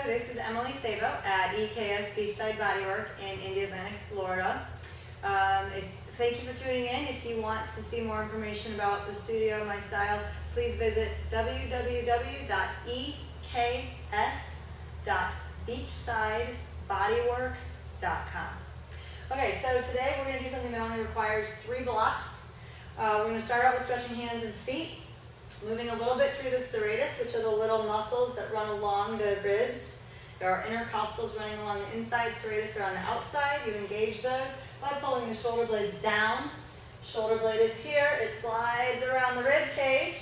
This is Emily Sabo at EKS Beachside Bodywork in Indy Atlantic, Florida. Thank you for tuning in. If you want to see more information about the studio, my style, please visit www.eks.beachsidebodywork.com. Okay, so today we're going to do something that only requires 3 blocks. We're going to start out with stretching hands and feet, moving a little bit through the serratus, which are the little muscles that run along the ribs. There are intercostals running along the inside, serratus are on the outside. You engage those by pulling the shoulder blades down. Shoulder blade is here. It slides around the rib cage.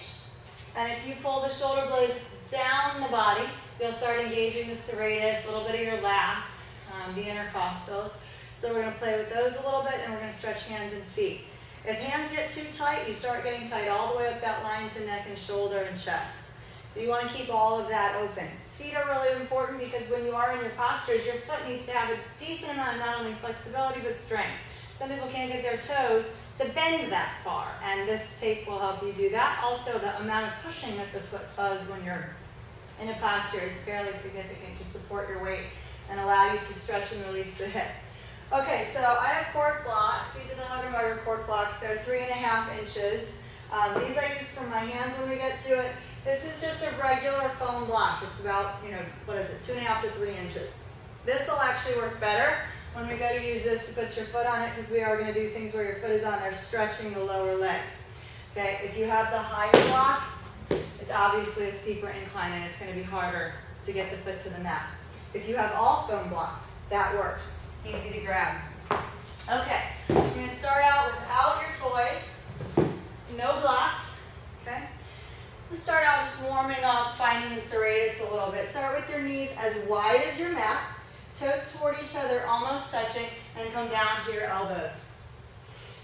And if you pull the shoulder blade down the body, you'll start engaging the serratus, a little bit of your lats, the intercostals. So we're going to play with those a little bit, and we're going to stretch hands and feet. If hands get too tight, you start getting tight all the way up that line to neck and shoulder and chest. So you want to keep all of that open. Feet are really important because when you are in your postures, your foot needs to have a decent amount of not only flexibility but strength. Some people can't get their toes to bend that far, and this tape will help you do that. Also, the amount of pushing that the foot does when you're in a posture is fairly significant to support your weight and allow you to stretch and release the hip. Okay, so I have cork blocks. These are the Hug and Rubber cork blocks. They're 3.5 inches. These I use for my hands when we get to it. This is just a regular foam block. It's about, 2.5 to 3 inches. This will actually work better when we go to use this to put your foot on it, because we are going to do things where your foot is on there stretching the lower leg. Okay, if you have the higher block, it's obviously a steeper incline and it's going to be harder to get the foot to the mat. If you have all foam blocks, that works. Easy to grab. Okay, you're going to start out without your toys, no blocks. Okay, let's start out just warming up, finding the serratus a little bit. Start with your knees as wide as your mat, toes toward each other, almost touching, and come down to your elbows.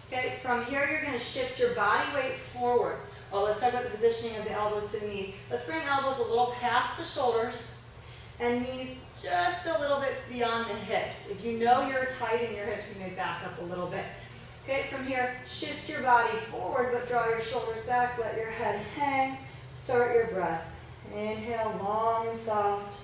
Okay, from here you're going to shift your body weight forward. Well, let's talk about the positioning of the elbows to the knees. Let's bring elbows a little past the shoulders and knees just a little bit beyond the hips. If you know you're tight in your hips, you may back up a little bit. Okay, from here, shift your body forward, but draw your shoulders back, let your head hang. Start your breath. Inhale, long and soft.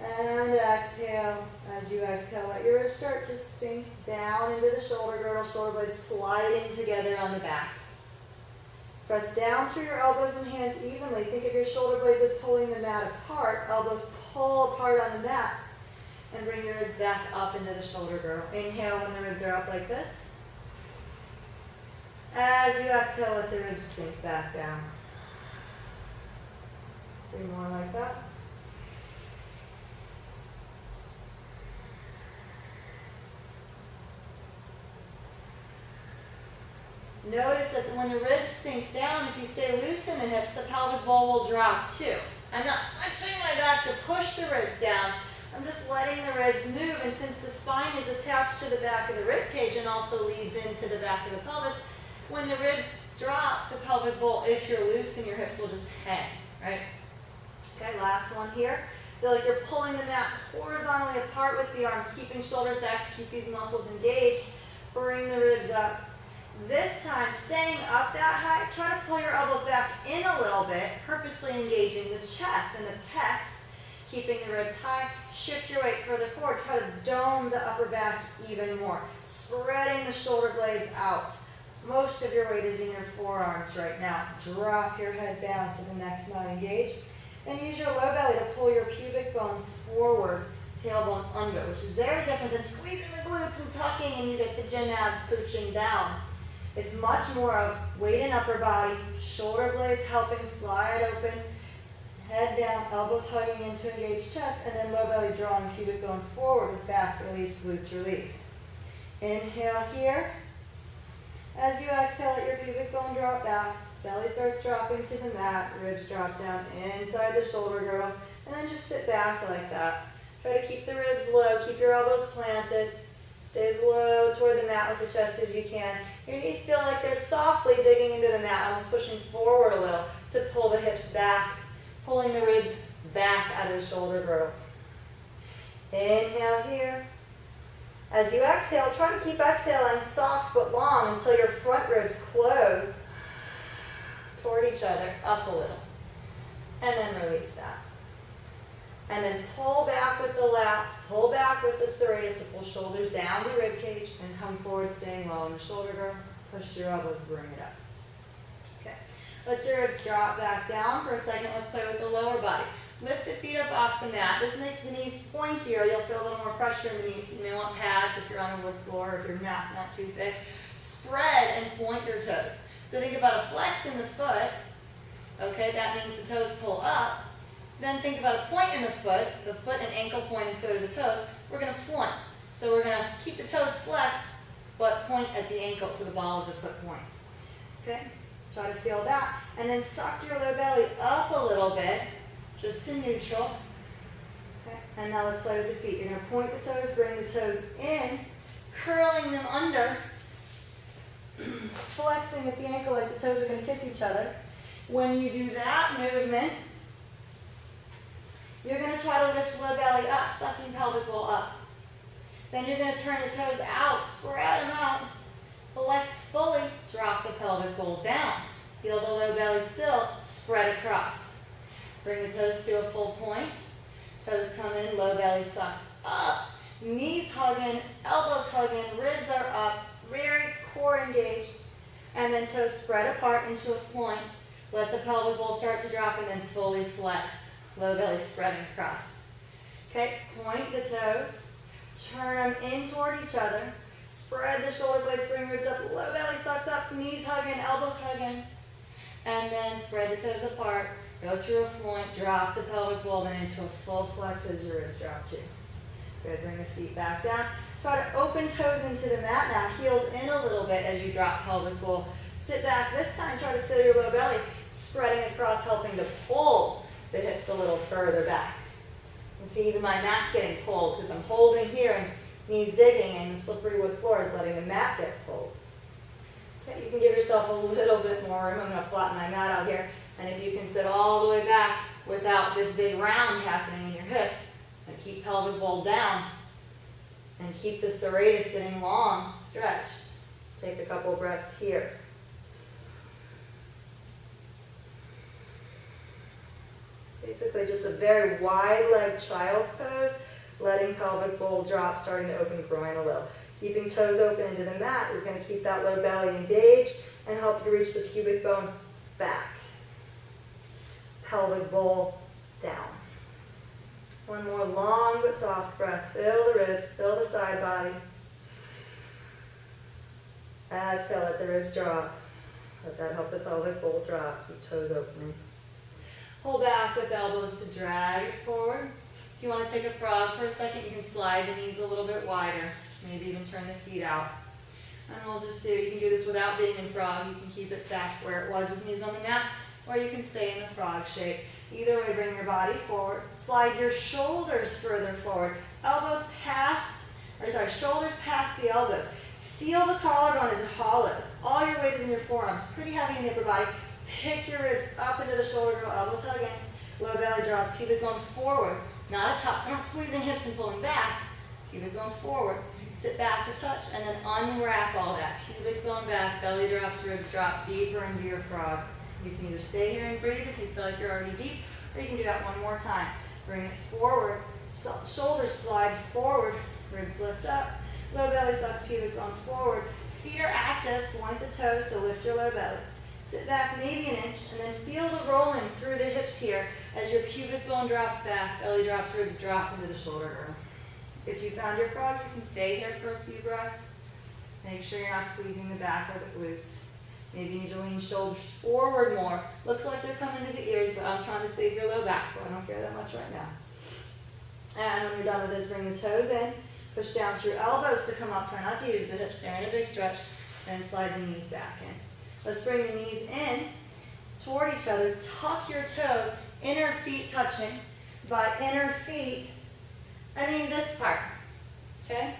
And exhale. As you exhale, let your ribs start to sink down into the shoulder girdle, shoulder blades sliding together on the back. Press down through your elbows and hands evenly. Think of your shoulder blades as pulling the mat apart. Elbows pull apart on the mat. And bring your ribs back up into the shoulder girdle. Inhale when the ribs are up like this. As you exhale, let the ribs sink back down. 3 more like that. Notice that when the ribs sink down, if you stay loose in the hips, the pelvic bowl will drop too. I'm not flexing my back to push the ribs down. I'm just letting the ribs move, and since the spine is attached to the back of the rib cage and also leads into the back of the pelvis, when the ribs drop, the pelvic bowl, if you're loose in your hips, will just hang, right? Okay, last one here. Feel like you're pulling the mat horizontally apart with the arms, keeping shoulders back to keep these muscles engaged. Bring the ribs up. This time, staying up that high, try to pull your elbows back in a little bit, purposely engaging the chest and the pecs, keeping the ribs high. Shift your weight further forward. Try to dome the upper back even more, spreading the shoulder blades out. Most of your weight is in your forearms right now. Drop your head down so the neck's not engaged. And use your low belly to pull your pubic bone forward, tailbone under, which is very different than squeezing the glutes and tucking and you get the gym abs pooching down. It's much more of weight in upper body, shoulder blades helping slide open, head down, elbows hugging into engaged chest, and then low belly drawing pubic bone forward with back release, glutes release. Inhale here. As you exhale, let your pubic bone drop back. Belly starts dropping to the mat, ribs drop down inside the shoulder girdle, and then just sit back like that. Try to keep the ribs low, keep your elbows planted. Stay as low toward the mat with the chest as you can. Your knees feel like they're softly digging into the mat, almost pushing forward a little to pull the hips back, pulling the ribs back out of the shoulder girdle. Inhale here. As you exhale, try to keep exhaling soft but long until your front ribs close toward each other, up a little. And then release that. And then pull back with the lats, pull back with the serratus to pull shoulders down the rib cage and come forward, staying low in the shoulder girdle. Push your elbows, bring it up. Okay, let your ribs drop back down for a second. Let's play with the lower body. Lift the feet up off the mat. This makes the knees pointier. You'll feel a little more pressure in the knees. You may want pads if you're on a wood floor, or if your mat's not too thick. Spread and point your toes. So think about a flex in the foot. Okay, that means the toes pull up. Then think about a point in the foot and ankle point, and so do the toes. We're going to flaunt. So we're going to keep the toes flexed, but point at the ankle so the ball of the foot points. Okay, try to feel that. And then suck your low belly up a little bit, just to neutral. Okay, and now let's play with the feet. You're going to point the toes, bring the toes in, curling them under, flexing at the ankle like the toes are going to kiss each other. When you do that movement, you're going to try to lift low belly up, sucking pelvic bowl up. Then you're going to turn the toes out, spread them out, flex fully, drop the pelvic bowl down. Feel the low belly still, spread across. Bring the toes to a full point. Toes come in, low belly sucks up. Knees hugging, elbows hugging, ribs are up, very core engaged. And then toes spread apart into a point. Let the pelvic bowl start to drop and then fully flex. Low belly spreading across. Okay, point the toes. Turn them in toward each other. Spread the shoulder blades, bring ribs up. Low belly sucks up, knees hugging, elbows hugging. And then spread the toes apart. Go through a floint, drop the pelvic bowl, then into a full flex as your ribs drop too. Good, bring the feet back down. Try to open toes into the mat now. Heels in a little bit as you drop pelvic bowl. Sit back this time, try to feel your low belly. Spreading across, helping to pull the hips a little further back. You can see even my mat's getting pulled because I'm holding here and knees digging, and the slippery wood floor is letting the mat get pulled. Okay, you can give yourself a little bit more room. I'm going to flatten my mat out here. And if you can sit all the way back without this big round happening in your hips, and keep pelvic bowl down, and keep the serratus getting long, stretch. Take a couple breaths here. Basically just a very wide leg child's pose, letting pelvic bowl drop, starting to open groin a little. Keeping toes open into the mat is going to keep that low belly engaged and help you reach the pubic bone back. Pelvic bowl down. One more long but soft breath. Fill the ribs, fill the side body. Exhale, let the ribs drop. Let that help the pelvic bowl drop. Keep toes opening. Pull back with elbows to drag it forward. If you want to take a frog for a second, you can slide the knees a little bit wider. Maybe even turn the feet out. And we'll just you can do this without being in frog. You can keep it back where it was with knees on the mat, or you can stay in the frog shape. Either way, bring your body forward. Slide your shoulders further forward. Shoulders past the elbows. Feel the collarbone as it hollows. All your weight is in your forearms. Pretty heavy in the upper body. Pick your ribs up into the shoulder girdle, elbows hugging. Low belly draws, pubic bone forward. Not a tuck, so not squeezing hips and pulling back. Pubic bone forward. Sit back a touch and then unwrap all that. Pubic bone back, belly drops, ribs drop deeper into your frog. You can either stay here and breathe if you feel like you're already deep, or you can do that one more time. Bring it forward, shoulders slide forward, ribs lift up. Low belly sucks, pubic bone forward. Feet are active, point the toes to lift your low belly. Sit back maybe an inch, and then feel the rolling through the hips here as your pubic bone drops back, belly drops, ribs drop into the shoulder girdle. If you found your frog, you can stay here for a few breaths. Make sure you're not squeezing the back or the glutes. Maybe you need to lean shoulders forward more. Looks like they're coming to the ears, but I'm trying to save your low back, so I don't care that much right now. And when you're done with this, bring the toes in. Push down through elbows to come up. Try not to use the hips. They're in a big stretch. And slide the knees back in. Let's bring the knees in toward each other. Tuck your toes. Inner feet touching. By inner feet, I mean this part. Okay?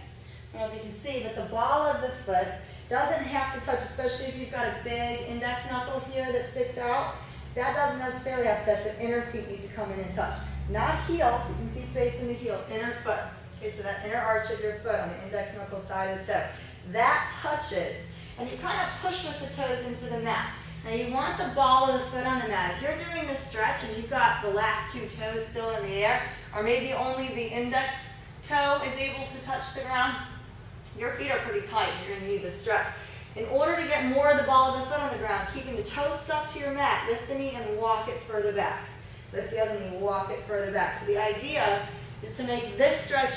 I don't know if you can see, but the ball of the foot doesn't have to touch, especially if you've got a big index knuckle here that sticks out. That doesn't necessarily have to touch, but inner feet need to come in and touch. Not heels. You can see space in the heel. Inner foot. Okay, so that inner arch of your foot on the index knuckle side of the toe. That touches, and you kind of push with the toes into the mat. Now you want the ball of the foot on the mat. If you're doing this stretch and you've got the last two toes still in the air, or maybe only the index toe is able to touch the ground, your feet are pretty tight. You're going to need this stretch. In order to get more of the ball of the foot on the ground, keeping the toe stuck to your mat, lift the knee and walk it further back. Lift the other knee, walk it further back. So the idea is to make this stretch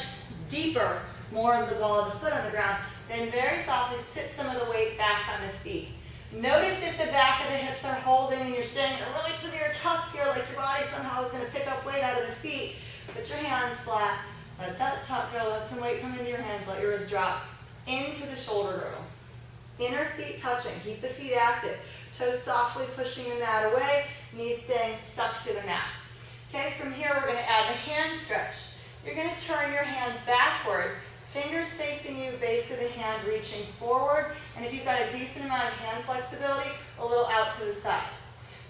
deeper, more of the ball of the foot on the ground, then very softly sit some of the weight back on the feet. Notice if the back of the hips are holding and you're staying a really severe tuck here, like your body somehow is going to pick up weight out of the feet. Put your hands flat. Let that tuck go. Let some weight come into your hands. Let your ribs drop into the shoulder girdle. Inner feet touching. Keep the feet active. Toes softly pushing the mat away. Knees staying stuck to the mat. Okay, from here we're going to add the hand stretch. You're going to turn your hands backwards. Fingers facing you, base of the hand reaching forward. And if you've got a decent amount of hand flexibility, a little out to the side.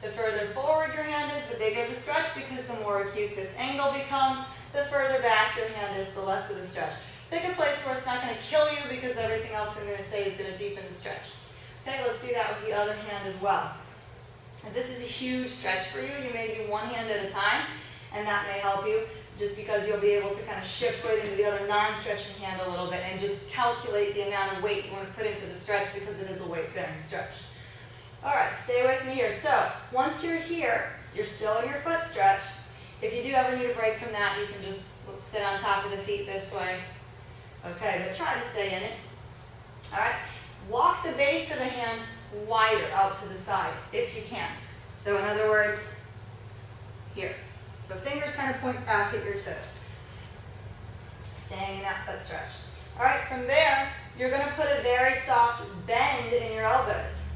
The further forward your hand is, the bigger the stretch, because the more acute this angle becomes. The further back your hand is, the less of the stretch. Pick a place where it's not going to kill you because everything else I'm going to say is going to deepen the stretch. Okay, let's do that with the other hand as well. And this is a huge stretch for you. You may do one hand at a time, and that may help you just because you'll be able to kind of shift weight into the other non-stretching hand a little bit and just calculate the amount of weight you want to put into the stretch because it is a weight-bearing stretch. All right, stay with me here. So once you're here, you're still in your foot stretch. If you do ever need a break from that, you can just sit on top of the feet this way. Okay, but try to stay in it. All right, walk the base of the hand wider out to the side if you can. So in other words, here. So fingers kind of point back at your toes. Staying in that foot stretch. All right, from there, you're going to put a very soft bend in your elbows.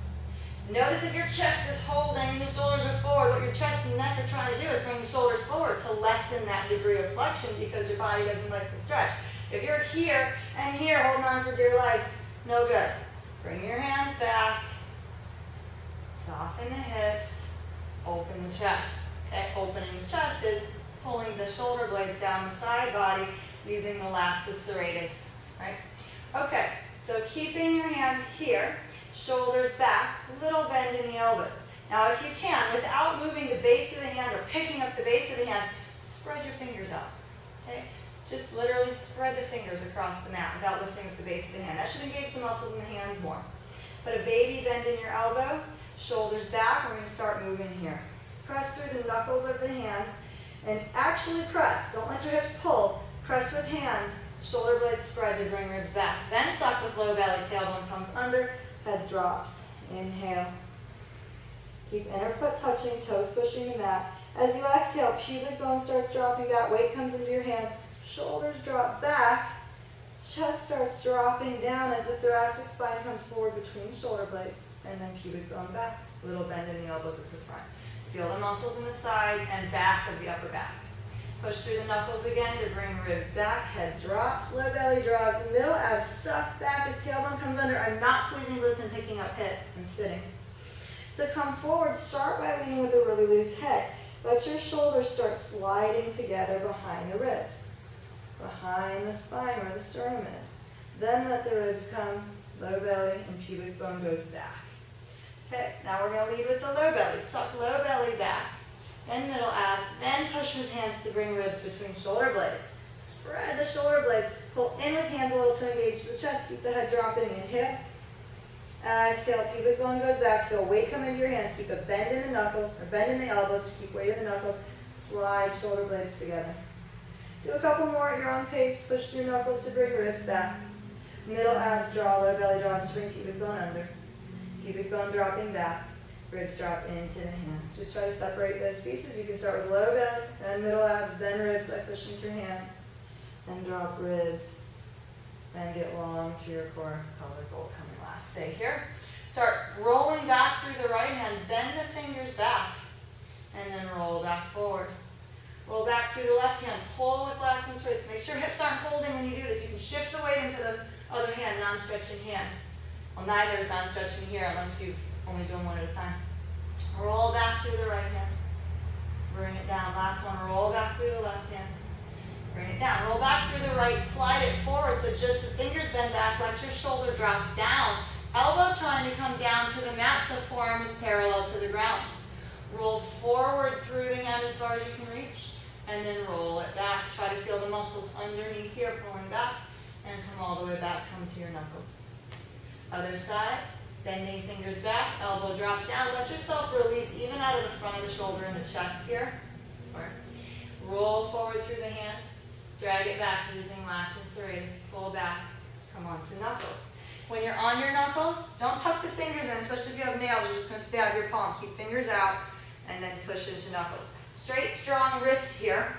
Notice if your chest is holding and your shoulders are forward, what your chest and neck are trying to do is bring the shoulders forward to lessen that degree of flexion because your body doesn't like the stretch. If you're here and here holding on for dear life, no good. Bring your hands back. Soften the hips. Open the chest. Okay, opening the chest is pulling the shoulder blades down the side body using the lats serratus, right? Okay, so keeping your hands here, shoulders back, little bend in the elbows. Now if you can, without moving the base of the hand or picking up the base of the hand, spread your fingers out, okay? Just literally spread the fingers across the mat without lifting up the base of the hand. That should engage some muscles in the hands more. Put a baby bend in your elbow, shoulders back, we're going to start moving here. Press through the knuckles of the hands and actually press. Don't let your hips pull. Press with hands. Shoulder blades spread to bring ribs back. Then suck with low belly. Tailbone comes under. Head drops. Inhale. Keep inner foot touching. Toes pushing the mat. As you exhale, pubic bone starts dropping back. Weight comes into your hand. Shoulders drop back. Chest starts dropping down as the thoracic spine comes forward between shoulder blades. And then pubic bone back. Little bend in the elbows at the front. Feel the muscles in the sides and back of the upper back. Push through the knuckles again to bring ribs back. Head drops, low belly draws, middle abs suck back as tailbone comes under. I'm not squeezing glutes and picking up hips. I'm sitting. So come forward, start by leaning with a really loose head. Let your shoulders start sliding together behind the ribs, behind the spine where the sternum is. Then let the ribs come, low belly, and pubic bone goes back. Okay, now we're going to lead with the low belly. Suck low belly back, then middle abs, then push with hands to bring ribs between shoulder blades. Spread the shoulder blades. Pull in with hands a little to engage the chest. Keep the head dropping. Inhale. Exhale, pubic bone goes back. Feel weight come into your hands. Keep a bend in the knuckles, or bend in the elbows to keep weight in the knuckles. Slide shoulder blades together. Do a couple more at your own pace. Push through knuckles to bring ribs back. Middle abs draw, low belly draws to bring pubic bone under. Pubic bone dropping back, ribs drop into the hands. Just try to separate those pieces. You can start with low belly, then middle abs, then ribs by pushing through hands. Then drop ribs, then get long to your core. Collar coming last. Stay here. Start rolling back through the right hand, bend the fingers back, and then roll back forward. Roll back through the left hand, pull with lats and straights. Make sure hips aren't holding when you do this. You can shift the weight into the other hand, non-stretching hand. Well, neither is non-stretching here unless you've only done one at a time. Roll back through the right hand. Bring it down. Last one, roll back through the left hand. Bring it down. Roll back through the right, slide it forward so just the fingers bend back. Let your shoulder drop down. Elbow trying to come down to the mat so forearm is parallel to the ground. Roll forward through far as you can reach, and then roll it back. Try to feel the muscles underneath here pulling back, and come all the way back, come to your knuckles. Other side, bending fingers back, elbow drops down. Let yourself release even out of the front of the shoulder and the chest here. Roll forward through the hand, drag it back using lats and serratus. Pull back, come on to knuckles. When you're on your knuckles, don't tuck the fingers in, especially if you have nails. You're just going to stab your palm. Keep fingers out, and then push into knuckles. Straight, strong wrists here.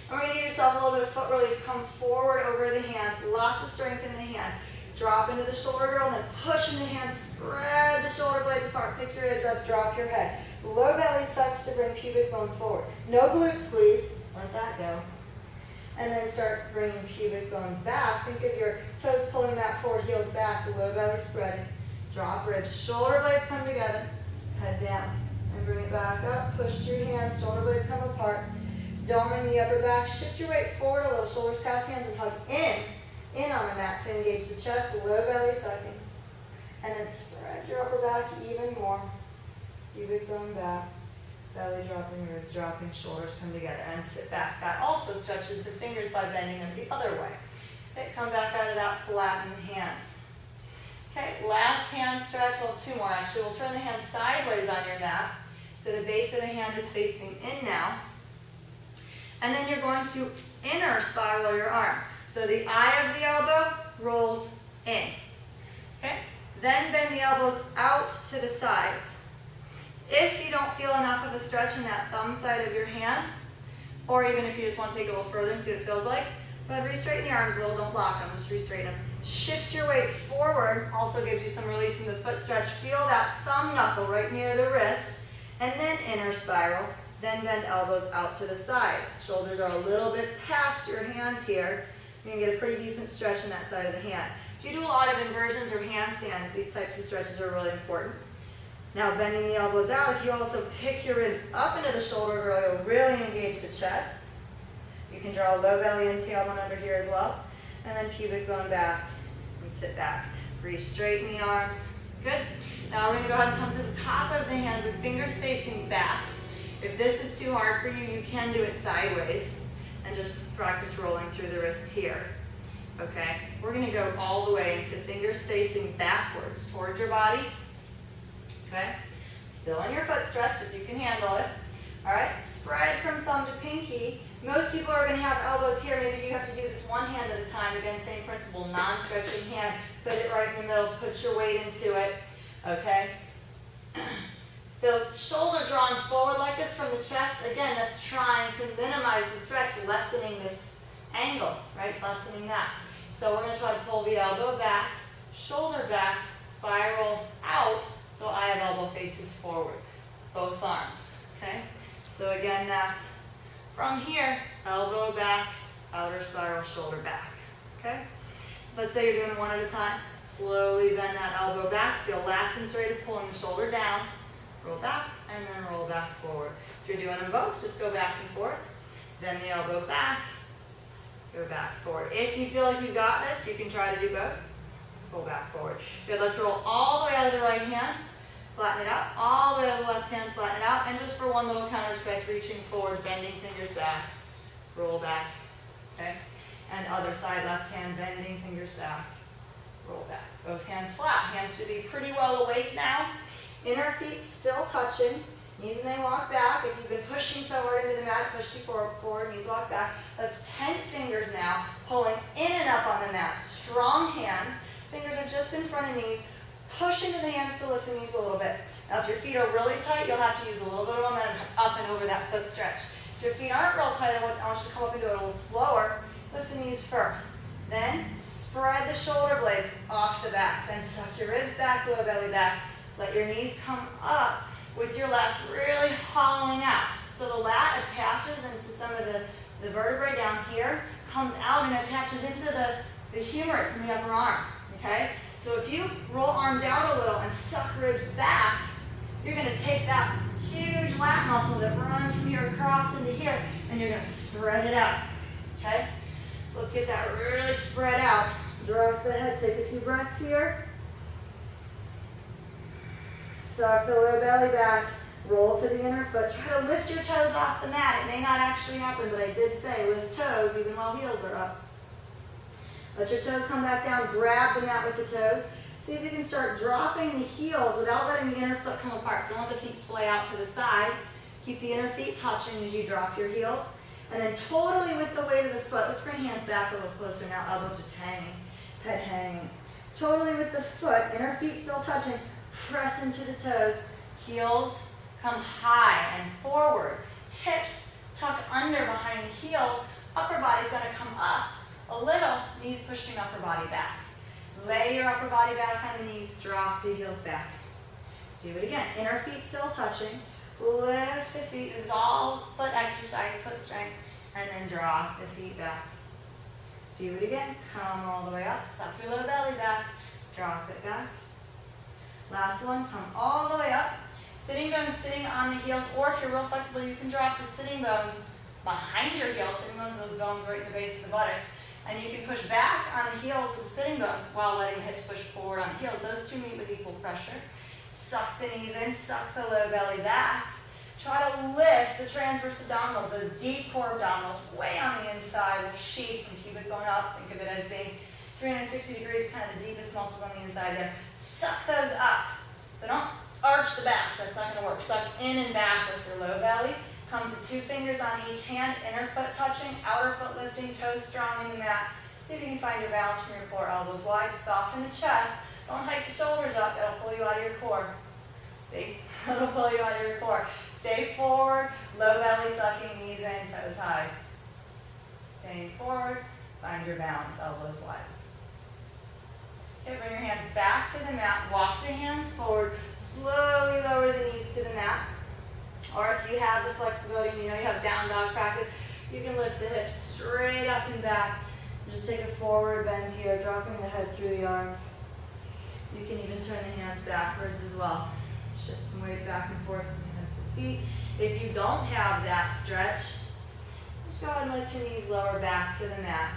And we're going to give yourself a little bit of foot relief. Come forward over the hands. Lots of strength in the hand. Drop into the shoulder girdle, and then push in the hands. Spread the shoulder blades apart. Pick your ribs up. Drop your head. Low belly sucks to bring pubic bone forward. No glute squeeze. Let that go. And then start bringing pubic bone back. Think of your toes pulling back forward, heels back, the low belly spreading. Drop ribs. Shoulder blades come together. Head down. And bring it back up. Push through hands. Shoulder blades come apart. Don't bring the upper back. Shift your weight forward a little. Shoulders past hands and hug in on the mat to engage the chest, the low belly sucking. And then spread your upper back even more. Pubic bone back. Belly dropping, ribs dropping, shoulders come together, and sit back. That also stretches the fingers by bending them the other way. Okay, come back out of that, flatten the hands. Okay, last hand stretch, well, two more actually. We'll turn the hand sideways on your mat, so the base of the hand is facing in now. And then you're going to inner spiral your arms. So the eye of the elbow rolls in. Okay, then bend the elbows out to the sides. If you don't feel enough of a stretch in that thumb side of your hand, or even if you just want to take it a little further and see what it feels like, go ahead and re-straighten the arms a little. Don't block them, just re-straighten them. Shift your weight forward, also gives you some relief from the foot stretch. Feel that thumb knuckle right near the wrist, and then inner spiral. Then bend elbows out to the sides. Shoulders are a little bit past your hands here. You can get a pretty decent stretch in that side of the hand. If you do a lot of inversions or handstands, these types of stretches are really important. Now bending the elbows out, if you also pick your ribs up into the shoulder girdle, you'll really engage the chest. You can draw a low belly and tailbone under here as well. And then pubic bone back and sit back. Re-straighten the arms. Good. Now we're going to go ahead and come to the top of the hand with fingers facing back. If this is too hard for you, you can do it sideways and just practice rolling through the wrist here. Okay? We're going to go all the way into fingers facing backwards towards your body. Okay? Still in your foot stretch if you can handle it. Alright? Spread from thumb to pinky. Most people are going to have elbows here. Maybe you have to do this one hand at a time. Again, same principle. Non-stretching hand. Put it right in the middle. Put your weight into it. Okay? The shoulder drawn forward like this from the chest. Again, that's trying to minimize the stretch, lessening this angle. Right? Lessening that. So we're going to try to pull the elbow back, shoulder back, spiral out. So eye of elbow faces forward, both arms, okay? So again, that's from here, elbow back, outer spiral, shoulder back, okay? Let's say you're doing one at a time. Slowly bend that elbow back. Feel lats and serratus pulling the shoulder down. Roll back, and then roll back forward. If you're doing them both, just go back and forth. Bend the elbow back, go back forward. If you feel like you got this, you can try to do both. Pull back forward. Good, let's roll all the way out of the right hand. Flatten it out. All the way to the left hand, flatten it out. And just for one little counter stretch, reaching forward, bending fingers back. Roll back. Okay? And other side, left hand, bending fingers back. Roll back. Both hands flat. Hands should be pretty well awake now. Inner feet still touching. Knees may walk back. If you've been pushing so hard into the mat, push you forward, knees walk back. That's 10 fingers now, pulling in and up on the mat. Strong hands. Fingers are just in front of knees. Push into the hands to lift the knees a little bit. Now if your feet are really tight, you'll have to use a little bit of momentum up and over that foot stretch. If your feet aren't real tight, I want you to come up and do it a little slower. Lift the knees first. Then spread the shoulder blades off the back. Then suck your ribs back, low belly back. Let your knees come up with your lats really hollowing out. So the lat attaches into some of the vertebrae down here, comes out and attaches into the humerus in the upper arm. Okay? So if you roll arms out a little and suck ribs back, you're going to take that huge lat muscle that runs from here across into here, and you're going to spread it out. Okay? So let's get that really spread out. Drop the head, take a few breaths here. Suck the low belly back, Roll to the inner foot. Try to lift your toes off the mat. It may not actually happen, but I did say lift toes even while heels are up. Let your toes come back down. Grab the mat with the toes. See if you can start dropping the heels without letting the inner foot come apart. So don't let the feet splay out to the side. Keep the inner feet touching as you drop your heels. And then totally with the weight of the foot, let's bring hands back a little closer now. Elbows just hanging, head hanging. Totally with the foot, inner feet still touching. Press into the toes. Heels come high and forward. Hips tuck under behind the heels. Upper body's going to come up a little. Knees pushing upper body back. Lay your upper body back on the knees. Drop the heels back. Do it again. Inner feet still touching. Lift the feet. This is all foot exercise, foot strength. And then drop the feet back. Do it again. Come all the way up. Suck your low belly back. Drop it back. Last one. Come all the way up. Sitting bones sitting on the heels. Or if you're real flexible, you can drop the sitting bones behind your heels. Sitting bones, those bones right in the base of the buttocks. And you can push back on the heels with the sitting bones while letting the hips push forward on the heels. Those two meet with equal pressure. Suck the knees in, suck the low belly back. Try to lift the transverse abdominals, those deep core abdominals, way on the inside with sheath and pubic bone up. Think of it as being 360 degrees, kind of the deepest muscles on the inside there. Suck those up. So don't arch the back. That's not going to work. Suck in and back with your low belly. Come to 2 fingers on each hand, inner foot touching, outer foot lifting, toes strong in the mat. See if you can find your balance from your core. Elbows wide, soften the chest. Don't hike the shoulders up. That'll pull you out of your core. See? That'll pull you out of your core. Stay forward, low belly sucking, knees in, toes high. Staying forward, find your balance, elbows wide. Okay, bring your hands back to the mat. Walk the hands forward. Slowly lower the knees to the mat. Or if you have the flexibility and you know you have down dog practice, you can lift the hips straight up and back. Just take a forward bend here, dropping the head through the arms. You can even turn the hands backwards as well. Shift some weight back and forth from the hands to the feet. If you don't have that stretch, just go ahead and let your knees lower back to the mat.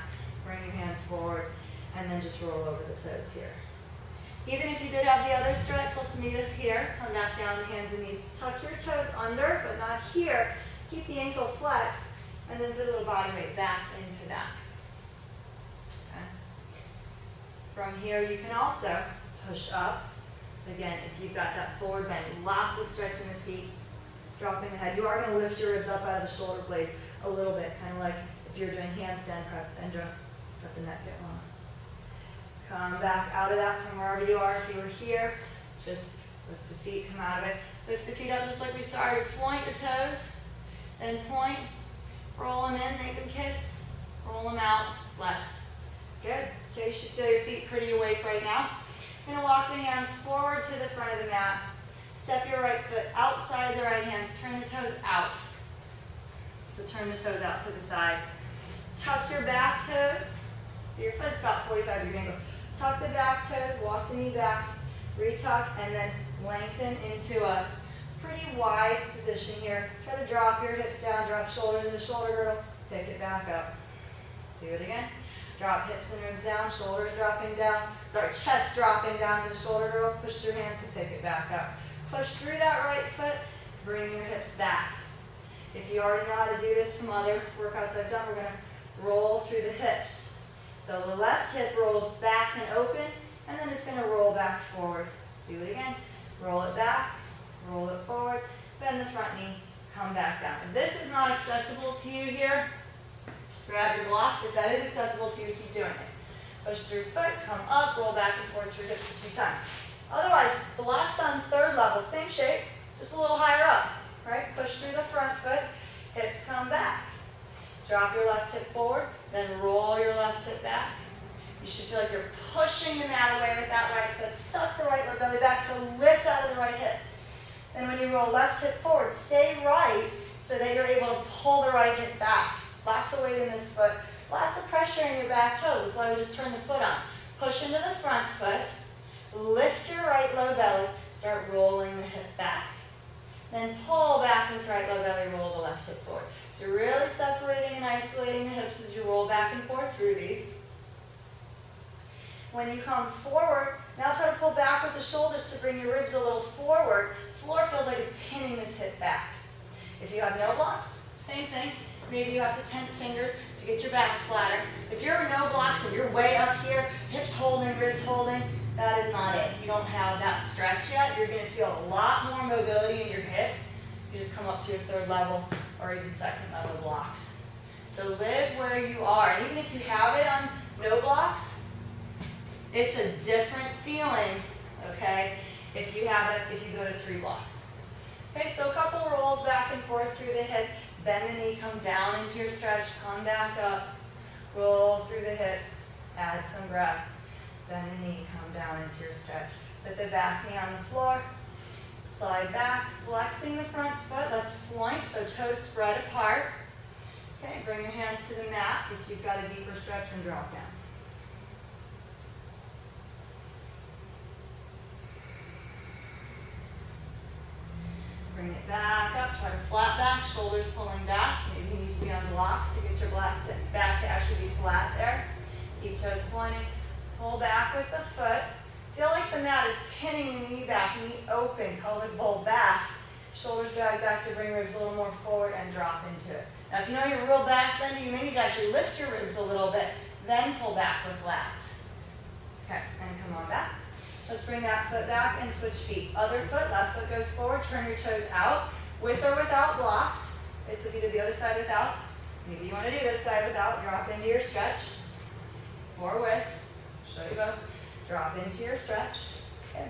Bring your hands forward and then just roll over the toes here. Even if you did have the other stretch, let's meet us here. Come back down, hands and knees. Tuck your toes under, but not here. Keep the ankle flexed, and then put the body weight back into that. Okay. From here, you can also push up. Again, if you've got that forward bend, lots of stretch in the feet, dropping the head. You are going to lift your ribs up out of the shoulder blades a little bit, kind of like if you're doing handstand prep and let the neck get long. Come back out of that from wherever you are. If you were here, just lift the feet, come out of it. Lift the feet up just like we started. Point the toes, then point. Roll them in, make them kiss. Roll them out, flex. Good. Okay, you should feel your feet pretty awake right now. You're going to walk the hands forward to the front of the mat. Step your right foot outside the right hands. Turn the toes out. So turn the toes out to the side. Tuck your back toes. Your foot's about 45 degree angle. Tuck the back toes, walk the knee back, retuck, and then lengthen into a pretty wide position here. Try to drop your hips down, drop shoulders into shoulder girdle, pick it back up. Do it again. Drop hips and ribs down, shoulders dropping down. Sorry, chest dropping down into shoulder girdle. Push your hands to pick it back up. Push through that right foot, bring your hips back. If you already know how to do this from other workouts I've done, we're going to roll through the hips. So the left hip rolls back and open, and then it's going to roll back forward. Do it again. Roll it back, roll it forward, bend the front knee, come back down. If this is not accessible to you here, grab your blocks. If that is accessible to you, keep doing it. Push through foot, come up, roll back and forth through hips a few times. Otherwise, blocks on third level, same shape, just a little higher up, right? Push through the front foot, hips come back. Drop your left hip forward, then roll your left hip back. You should feel like you're pushing the mat away with that right foot. Suck the right low belly back to lift out of the right hip. Then when you roll left hip forward, stay right so that you're able to pull the right hip back. Lots of weight in this foot. Lots of pressure in your back toes. That's why we just turn the foot on. Push into the front foot. Lift your right low belly. Start rolling the hip back. Then pull back with right low belly, roll the left hip forward. So you're really separating and isolating the hips as you roll back and forth through these. When you come forward, now try to pull back with the shoulders to bring your ribs a little forward. floor feels like it's pinning this hip back. If you have no blocks, same thing. Maybe you have to tent fingers to get your back flatter. If you're no blocks and you're way up here, hips holding, ribs holding, that is not it. You don't have that stretch yet. You're going to feel a lot more mobility in your hip. You just come up to your third level or even second level blocks. So live where you are. And even if you have it on no blocks, it's a different feeling, okay, if you have it, if you go to 3 blocks. Okay, so a couple rolls back and forth through the hip. Bend the knee, come down into your stretch, come back up, roll through the hip, add some breath. Bend the knee, come down into your stretch. Put the back knee on the floor, slide back, flexing the front foot. Let's flank, so toes spread apart. Okay, bring your hands to the mat. If you've got a deeper stretch, and drop down. Bring it back up, try to flat back, shoulders pulling back. Maybe you need to be on blocks to get your back to actually be flat there. Keep toes pointing. Pull back with the foot. Feel like the mat is pinning the knee back, knee open, pelvic bowl back. Shoulders drag back to bring ribs a little more forward and drop into it. Now if you know you're real back bending, you may need to actually lift your ribs a little bit, then pull back with lats. Okay, and come on back. Let's bring that foot back and switch feet. Other foot, left foot goes forward, turn your toes out, with or without blocks. Okay, so if you did the other side without, maybe you want to do this side without, drop into your stretch. Or with, show you both, drop into your stretch. Okay.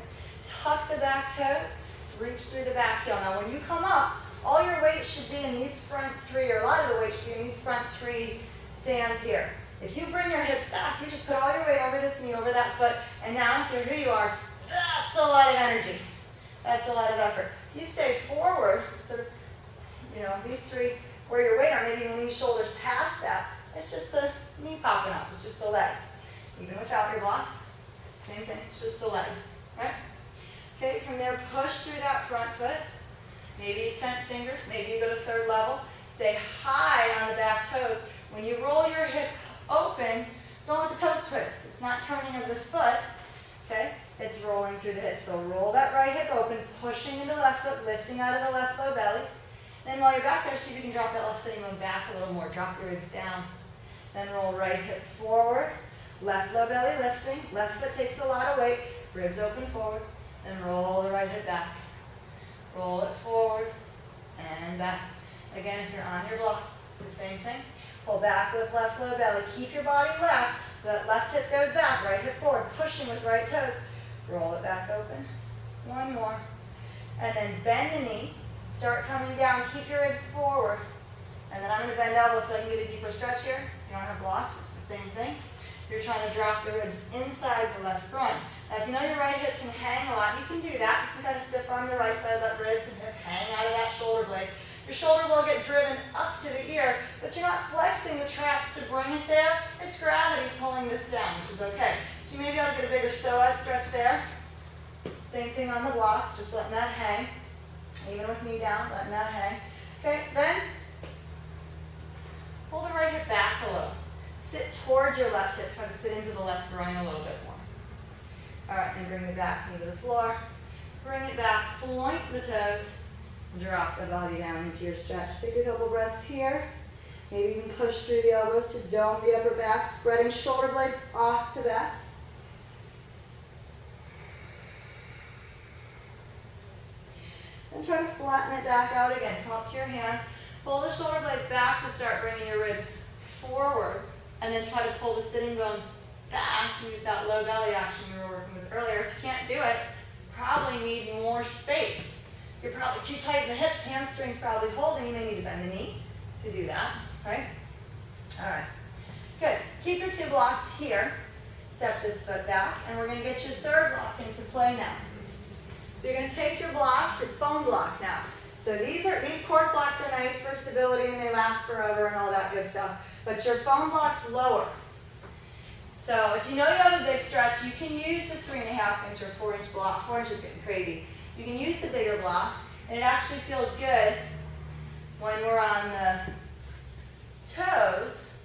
Tuck the back toes, reach through the back heel. Now when you come up, all your weight should be in these front 3, or a lot of the weight should be in these front 3 stands here. If you bring your hips back, you just put all your weight over this knee, over that foot, and now here you are. That's a lot of energy. That's a lot of effort. If you stay forward, sort of, these 3, where your weight are, maybe lean shoulders past that, it's just the knee popping up. It's just the leg. Even without your blocks, same thing. It's just the leg, right? Okay, from there, push through that front foot. Maybe you tent fingers. Maybe you go to 3rd level. Stay high on the back toes. When you roll your hip open, don't let the toes twist. It's not turning of the foot, okay? It's rolling through the hip. So roll that right hip open, pushing into left foot, lifting out of the left low belly. Then while you're back there, see if you can drop that left sitting bone back a little more. Drop your ribs down. Then roll right hip forward, left low belly lifting. Left foot takes a lot of weight. Ribs open forward. Then roll the right hip back. Roll it forward and back. Again, if you're on your blocks, it's the same thing. Pull back with left low belly. Keep your body left so that left hip goes back, right hip forward, pushing with right toes. Roll it back open. One more. And then bend the knee. Start coming down. Keep your ribs forward. And then I'm going to bend elbows so I can get a deeper stretch here. You don't have blocks. It's the same thing. You're trying to drop the ribs inside the left groin. Now, if you know your right hip can hang a lot, you can do that. You can kind of stiff arm the right side, let ribs and hip hang out of that shoulder blade. Your shoulder will get driven up to the ear, but you're not flexing the traps to bring it there. It's gravity pulling this down, which is okay. So you may be able to get a bigger psoas stretch there. Same thing on the blocks, just letting that hang. Even with knee down, letting that hang. Okay, then pull the right hip back a little. Sit towards your left hip. Try to sit into the left groin a little bit more. All right, and bring the back knee to the floor. Bring it back, flank the toes. Drop the body down into your stretch. Take a couple breaths here. Maybe you can push through the elbows to dome the upper back, spreading shoulder blades off the back. And try to flatten it back out again. Come up to your hands. Pull the shoulder blades back to start bringing your ribs forward. And then try to pull the sitting bones back. Use that low belly action we were working with earlier. If you can't do it, probably need more space. You're probably too tight in the hips, hamstrings probably holding. You may need to bend the knee to do that, right? All right, good. Keep your 2 blocks here. Step this foot back, and we're going to get your 3rd block into play now. So you're going to take your block, your foam block now. So these cork blocks are nice for stability, and they last forever and all that good stuff. But your foam block's lower. So if you know you have a big stretch, you can use the 3.5 inch or 4 inch block. 4 inch is getting crazy. You can use the bigger blocks, and it actually feels good when we're on the toes.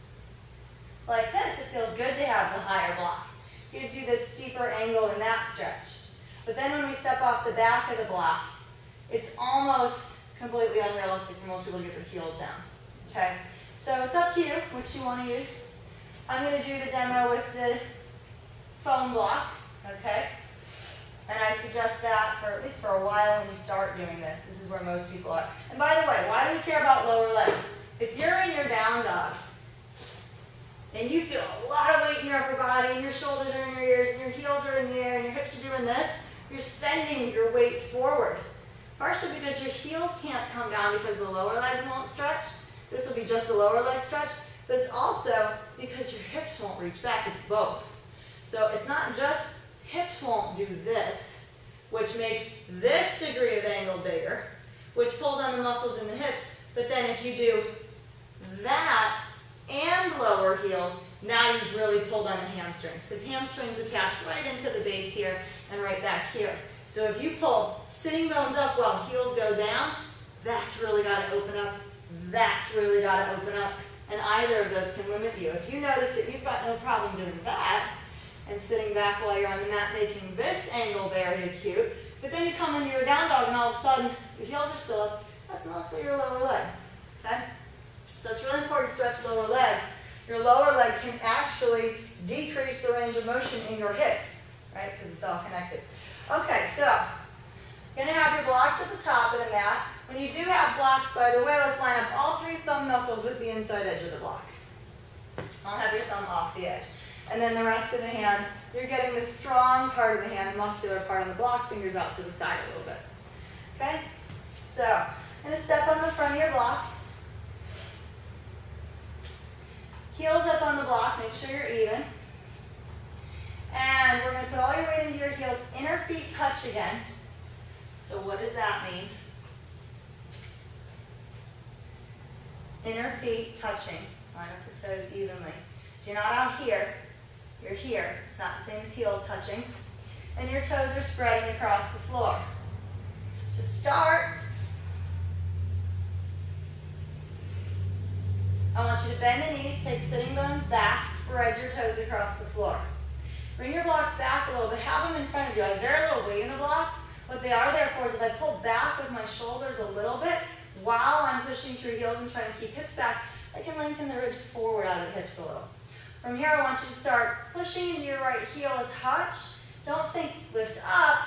Like this, it feels good to have the higher block. Gives you this steeper angle in that stretch. But then when we step off the back of the block, it's almost completely unrealistic for most people to get their heels down. Okay, so it's up to you which you want to use. I'm going to do the demo with the foam block, okay? And I suggest that for at least for a while when you start doing this. This is where most people are. And by the way, why do we care about lower legs? If you're in your down dog and you feel a lot of weight in your upper body and your shoulders are in your ears and your heels are in the air and your hips are doing this, you're sending your weight forward. Partially because your heels can't come down because the lower legs won't stretch. This will be just a lower leg stretch. But it's also because your hips won't reach back. It's both. So it's not just hips won't do this, which makes this degree of angle bigger, which pulls on the muscles in the hips. But then if you do that and lower heels, now you've really pulled on the hamstrings, because hamstrings attach right into the base here and right back here. So if you pull sitting bones up while heels go down, that's really got to open up. That's really got to open up. And either of those can limit you. If you notice that you've got no problem doing that and sitting back while you're on the mat making this angle very acute, but then you come into your down dog and all of a sudden your heels are still up, that's mostly your lower leg. Okay? So it's really important to stretch lower legs. Your lower leg can actually decrease the range of motion in your hip, right? Because it's all connected. Okay, so you're going to have your blocks at the top of the mat. When you do have blocks, by the way, let's line up all 3 thumb knuckles with the inside edge of the block. I'll have your thumb off the edge. And then the rest of the hand, you're getting the strong part of the hand, muscular part on the block, fingers out to the side a little bit. Okay? So, I'm going to step on the front of your block. Heels up on the block, make sure you're even. And we're going to put all your weight into your heels. Inner feet touch again. So what does that mean? Inner feet touching. Line up the toes evenly. So you're not out here. You're here. It's not the same as heels touching. And your toes are spreading across the floor. To start, I want you to bend the knees, take sitting bones back, spread your toes across the floor. Bring your blocks back a little bit. Have them in front of you. I have very little weight in the blocks. What they are there for is if I pull back with my shoulders a little bit while I'm pushing through heels and trying to keep hips back, I can lengthen the ribs forward out of the hips a little. From here, I want you to start pushing into your right heel a touch. Don't think lift up,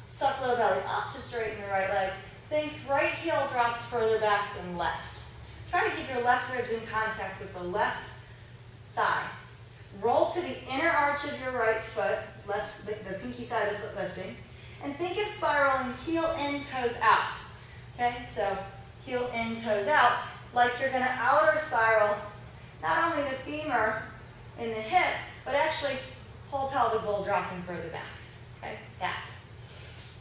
suck low belly up to straighten your right leg. Think right heel drops further back than left. Try to keep your left ribs in contact with the left thigh. Roll to the inner arch of your right foot, the pinky side of the foot lifting, and think of spiraling heel in, toes out. Okay, so heel in, toes out, like you're going to outer spiral not only the femur in the hip, but actually whole pelvic bowl dropping further back. Okay, that.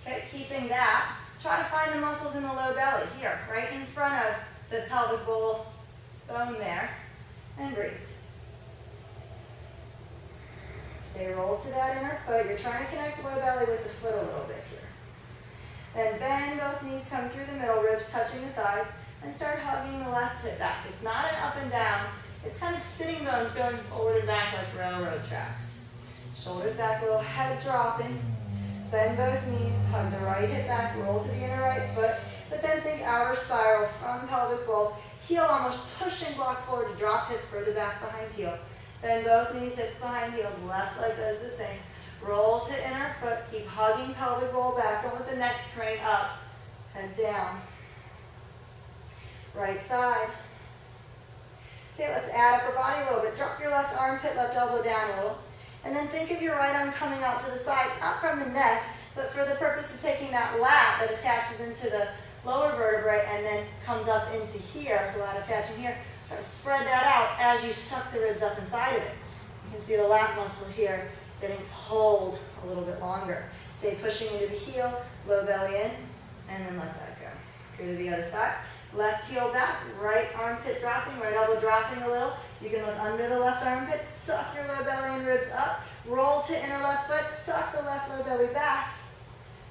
Okay, keeping that, try to find the muscles in the low belly here, right in front of the pelvic bowl bone there, and breathe. Stay rolled to that inner foot. You're trying to connect low belly with the foot a little bit here. Then bend both knees, come through the middle, ribs touching the thighs, and start hugging the left hip back. It's not an up and down. It's kind of sitting bones going forward and back like railroad tracks. Shoulders back a little, head dropping. Bend both knees, hug the right hip back, roll to the inner right foot, but then think outer spiral from pelvic bowl. Heel almost pushing block forward to drop hip further back behind heel. Bend both knees, hips behind heels, left leg does the same. Roll to inner foot, keep hugging pelvic bowl back, don't let the neck crane up and down. Right side. Okay, let's add upper body a little bit. Drop your left armpit, left elbow down a little. And then think of your right arm coming out to the side, not from the neck, but for the purpose of taking that lat that attaches into the lower vertebrae and then comes up into here, the lat attaching here. Try to spread that out as you suck the ribs up inside of it. You can see the lat muscle here getting pulled a little bit longer. Stay pushing into the heel, low belly in, and then let that go. Go to the other side. Left heel back, right armpit dropping, right elbow dropping a little. You can look under the left armpit, suck your low belly and ribs up. Roll to inner left foot, suck the left low belly back,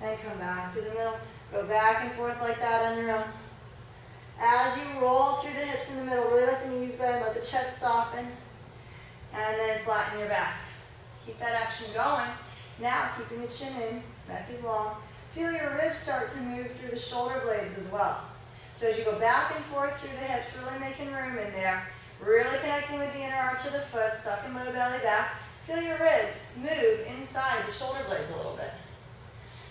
and come back to the middle. Go back and forth like that on your own. As you roll through the hips in the middle, really let the knees bend, let the chest soften, and then flatten your back. Keep that action going. Now, keeping the chin in, neck is long, Feel your ribs start to move through the shoulder blades as well. So as you go back and forth through the hips, really making room in there, really connecting with the inner arch of the foot, sucking low belly back. Feel your ribs move inside the shoulder blades a little bit.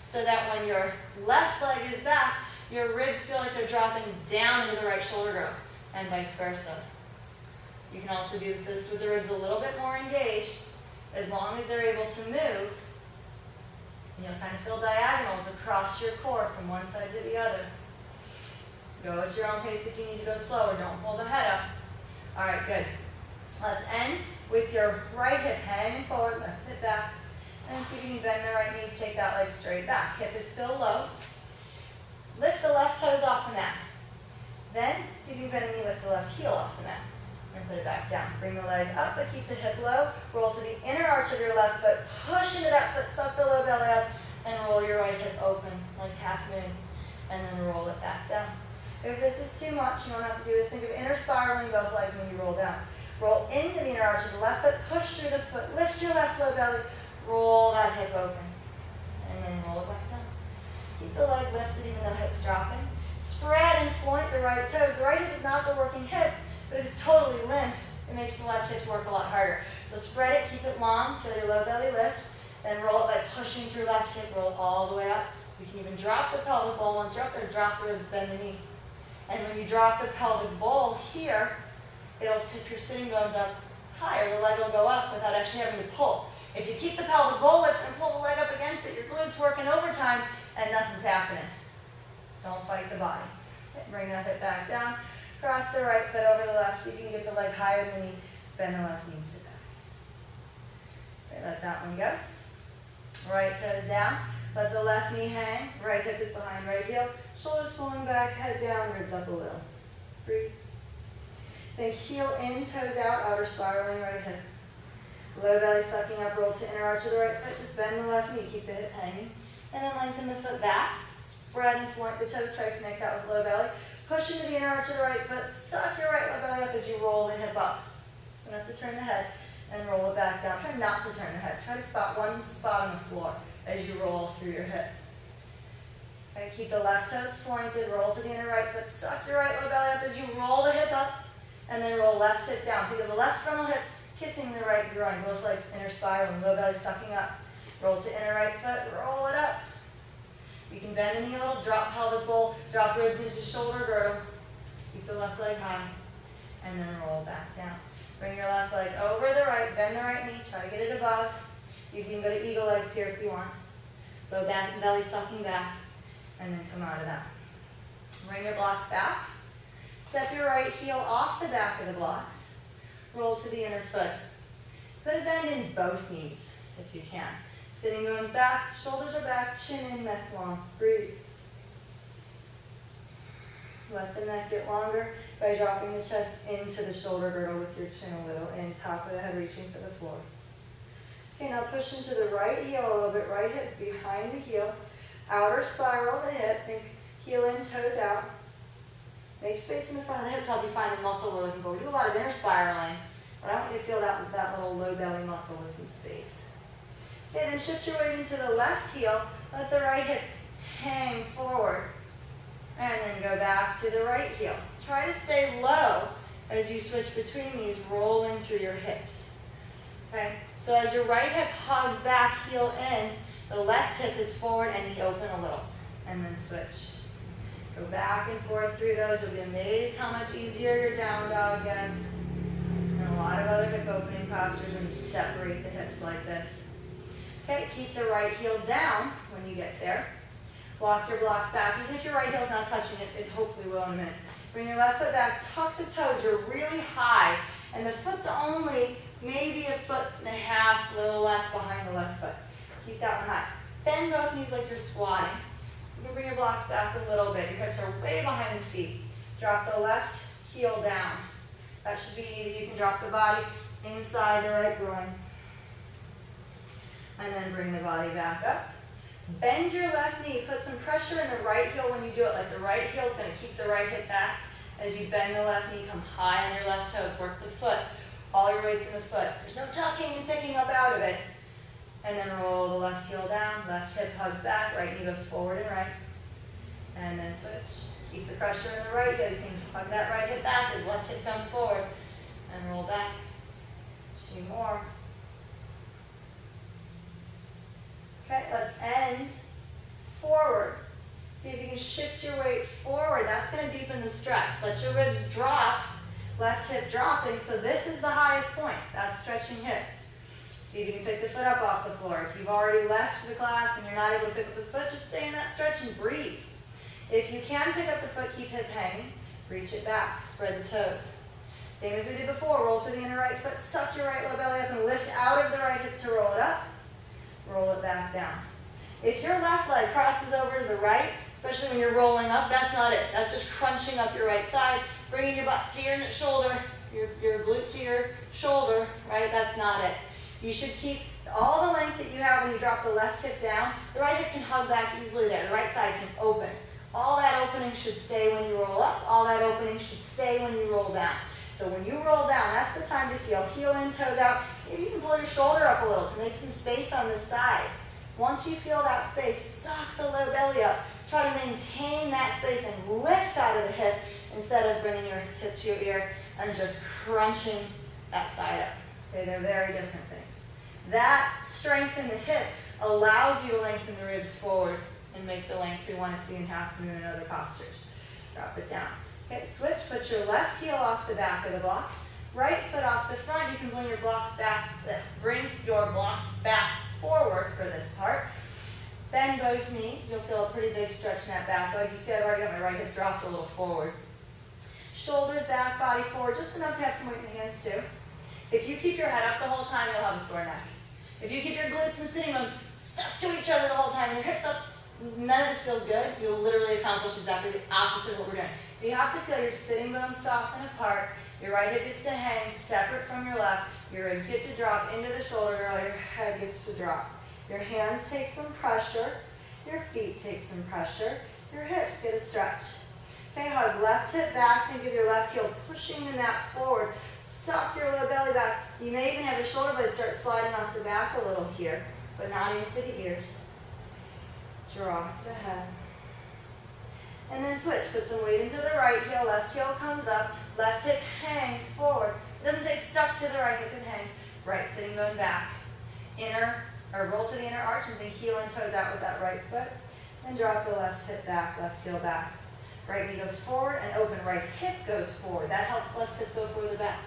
So that when your left leg is back, your ribs feel like they're dropping down into the right shoulder girdle, and vice versa. You can also do this with the ribs a little bit more engaged, as long as they're able to move. Kind of feel diagonals across your core from one side to the other. Go at your own pace if you need to go slower. Don't pull the head up. All right, good. Let's end with your right hip hanging forward, left hip back, and then see if you can bend the right knee, take that leg straight back. Hip is still low. Lift the left toes off the mat. Then, see if you can bend the knee, lift the left heel off the mat. And put it back down. Bring the leg up, but keep the hip low. Roll to the inner arch of your left foot. Push into that foot, suck the low belly up, and roll your right hip open like half moon. And then roll it back down. If this is too much, you don't have to do this. Think of inner spiraling both legs when you roll down. Roll into the inner arch of the left foot, push through the foot, lift your left low belly, roll that hip open. And then roll it back down. Keep the leg lifted even though hips dropping. Spread and point the right toes. The right hip is not the working hip, but if it's totally limp, it makes the left hips work a lot harder. So spread it, keep it long, feel your low belly lift, then roll it by pushing through left hip, roll all the way up. You can even drop the pelvic bowl. Once you're up there, drop the ribs, bend the knee. And when you drop the pelvic bowl here, it'll tip your sitting bones up higher. The leg will go up without actually having to pull. If you keep the pelvic bowl lift and pull the leg up against it, your glutes working overtime and nothing's happening. Don't fight the body. Bring that hip back down. Cross the right foot over the left so you can get the leg higher than the knee. Bend the left knee and sit back. Okay, let that one go. Right toes down. Let the left knee hang. Right hip is behind right heel. Shoulders pulling back, head down, ribs up a little. Breathe. Then heel in, toes out, outer spiraling right hip. Low belly sucking up, roll to inner arch of the right foot. Just bend the left knee, keep the hip hanging. And then lengthen the foot back. Spread and point the toes, try to connect that with low belly. Push into the inner arch of the right foot. Suck your right low belly up as you roll the hip up. You don't have to turn the head and roll it back down. Try not to turn the head. Try to spot one spot on the floor as you roll through your hip. Okay, keep the left toes pointed. Roll to the inner right foot. Suck your right low belly up as you roll the hip up. And then roll left hip down. Think of the left frontal hip kissing the right groin. Both legs inner spiraling. Low belly sucking up. Roll to inner right foot. Roll it up. You can bend the knee a little, drop pelvic bowl, drop ribs into shoulder girdle. Keep the left leg high, and then roll back down. Bring your left leg over the right, bend the right knee, try to get it above. You can go to eagle legs here if you want. Low back and belly sucking back, and then come out of that. Bring your blocks back. Step your right heel off the back of the blocks. Roll to the inner foot. Put a bend in both knees if you can. Sitting bones back, shoulders are back, chin in, neck long. Breathe. Let the neck get longer by dropping the chest into the shoulder girdle with your chin a little in, top of the head reaching for the floor. Okay, now push into the right heel a little bit, right hip behind the heel. Outer spiral the hip, think heel in, toes out. Make space in the front of the hip to help you find the muscle we're looking for. We do a lot of inner spiraling, but I want you to feel that little low belly muscle with some space. Okay, then shift your weight into the left heel. Let the right hip hang forward. And then go back to the right heel. Try to stay low as you switch between these, rolling through your hips. Okay, so as your right hip hugs back, heel in, the left hip is forward and knee open a little. And then switch. Go back and forth through those. You'll be amazed how much easier your down dog gets. And a lot of other hip opening postures when you separate the hips like this. Okay, keep the right heel down when you get there. Walk your blocks back. Even if your right heel's not touching it, it hopefully will in a minute. Bring your left foot back, tuck the toes. You're really high, and the foot's only maybe a foot and a half, a little less behind the left foot. Keep that one high. Bend both knees like you're squatting. You can bring your blocks back a little bit. Your hips are way behind the feet. Drop the left heel down. That should be easy. You can drop the body inside the right groin. And then bring the body back up. Bend your left knee. Put some pressure in the right heel when you do it. Like the right heel is going to keep the right hip back. As you bend the left knee, come high on your left toes. Work the foot. All your weight's in the foot. There's no tucking and picking up out of it. And then roll the left heel down, left hip hugs back, right knee goes forward and right. And then switch. Keep the pressure in the right hip. You can hug that right hip back as left hip comes forward. And roll back. 2 more. Okay, let's end forward. See if you can shift your weight forward. That's going to deepen the stretch. Let your ribs drop, left hip dropping. So this is the highest point. That's stretching hip. See if you can pick the foot up off the floor. If you've already left the class and you're not able to pick up the foot, just stay in that stretch and breathe. If you can pick up the foot, keep hip hanging. Reach it back. Spread the toes. Same as we did before. Roll to the inner right foot. Suck your right low belly up and lift out of the right hip to roll it up. Roll it back down. If your left leg crosses over to the right, especially when you're rolling up, that's not it. That's just crunching up your right side, bringing your butt to your shoulder, your glute to your shoulder, right? That's not it. You should keep all the length that you have when you drop the left hip down. The right hip can hug back easily there. The right side can open. All that opening should stay when you roll up. All that opening should stay when you roll down. So when you roll down, that's the time to feel heel in, toes out. Maybe you can pull your shoulder up a little to make some space on this side. Once you feel that space, suck the low belly up. Try to maintain that space and lift out of the hip instead of bringing your hip to your ear and just crunching that side up. Okay, they're very different things. That strength in the hip allows you to lengthen the ribs forward and make the length we want to see in half moon and other postures. Drop it down. Okay, switch. Put your left heel off the back of the block. Right foot off the front. You can bring your blocks back. Bring your blocks back forward for this part. Bend both knees. You'll feel a pretty big stretch in that back leg. You see I've already got my right hip dropped a little forward. Shoulders back, body forward, just enough to have some weight in the hands too. If you keep your head up the whole time, you'll have a sore neck. If you keep your glutes and sitting bone stuck to each other the whole time and your hips up, none of this feels good. You'll literally accomplish exactly the opposite of what we're doing. So you have to feel your sitting bones soften apart. Your right hip gets to hang separate from your left. Your ribs get to drop into the shoulder girdle. Your head gets to drop. Your hands take some pressure. Your feet take some pressure. Your hips get a stretch. Okay, hug left hip back. Think of your left heel pushing the mat forward. Suck your low belly back. You may even have your shoulder blades start sliding off the back a little here, but not into the ears. Drop the head. And then switch. Put some weight into the right heel. Left heel comes up. Left hip hangs forward. It doesn't say stuck to the right hip, it hangs. Right sitting bone back. Roll to the inner arch and think heel and toes out with that right foot. And drop the left hip back, left heel back. Right knee goes forward and open. Right hip goes forward. That helps left hip go further back.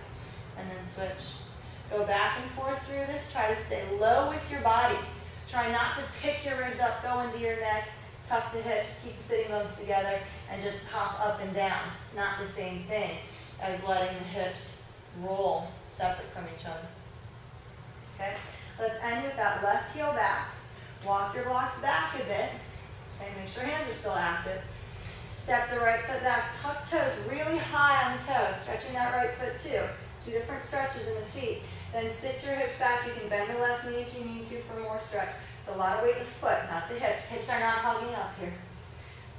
And then switch. Go back and forth through this. Try to stay low with your body. Try not to pick your ribs up, go into your neck. Tuck the hips, keep the sitting bones together, and just pop up and down. It's not the same thing as letting the hips roll separate from each other. Okay? Let's end with that left heel back. Walk your blocks back a bit. Okay, make sure your hands are still active. Step the right foot back. Tuck toes really high on the toes, stretching that right foot too. 2 different stretches in the feet. Then sit your hips back. You can bend the left knee if you need to for more stretch. A lot of weight in the foot, not the hip. Hips are not hugging up here.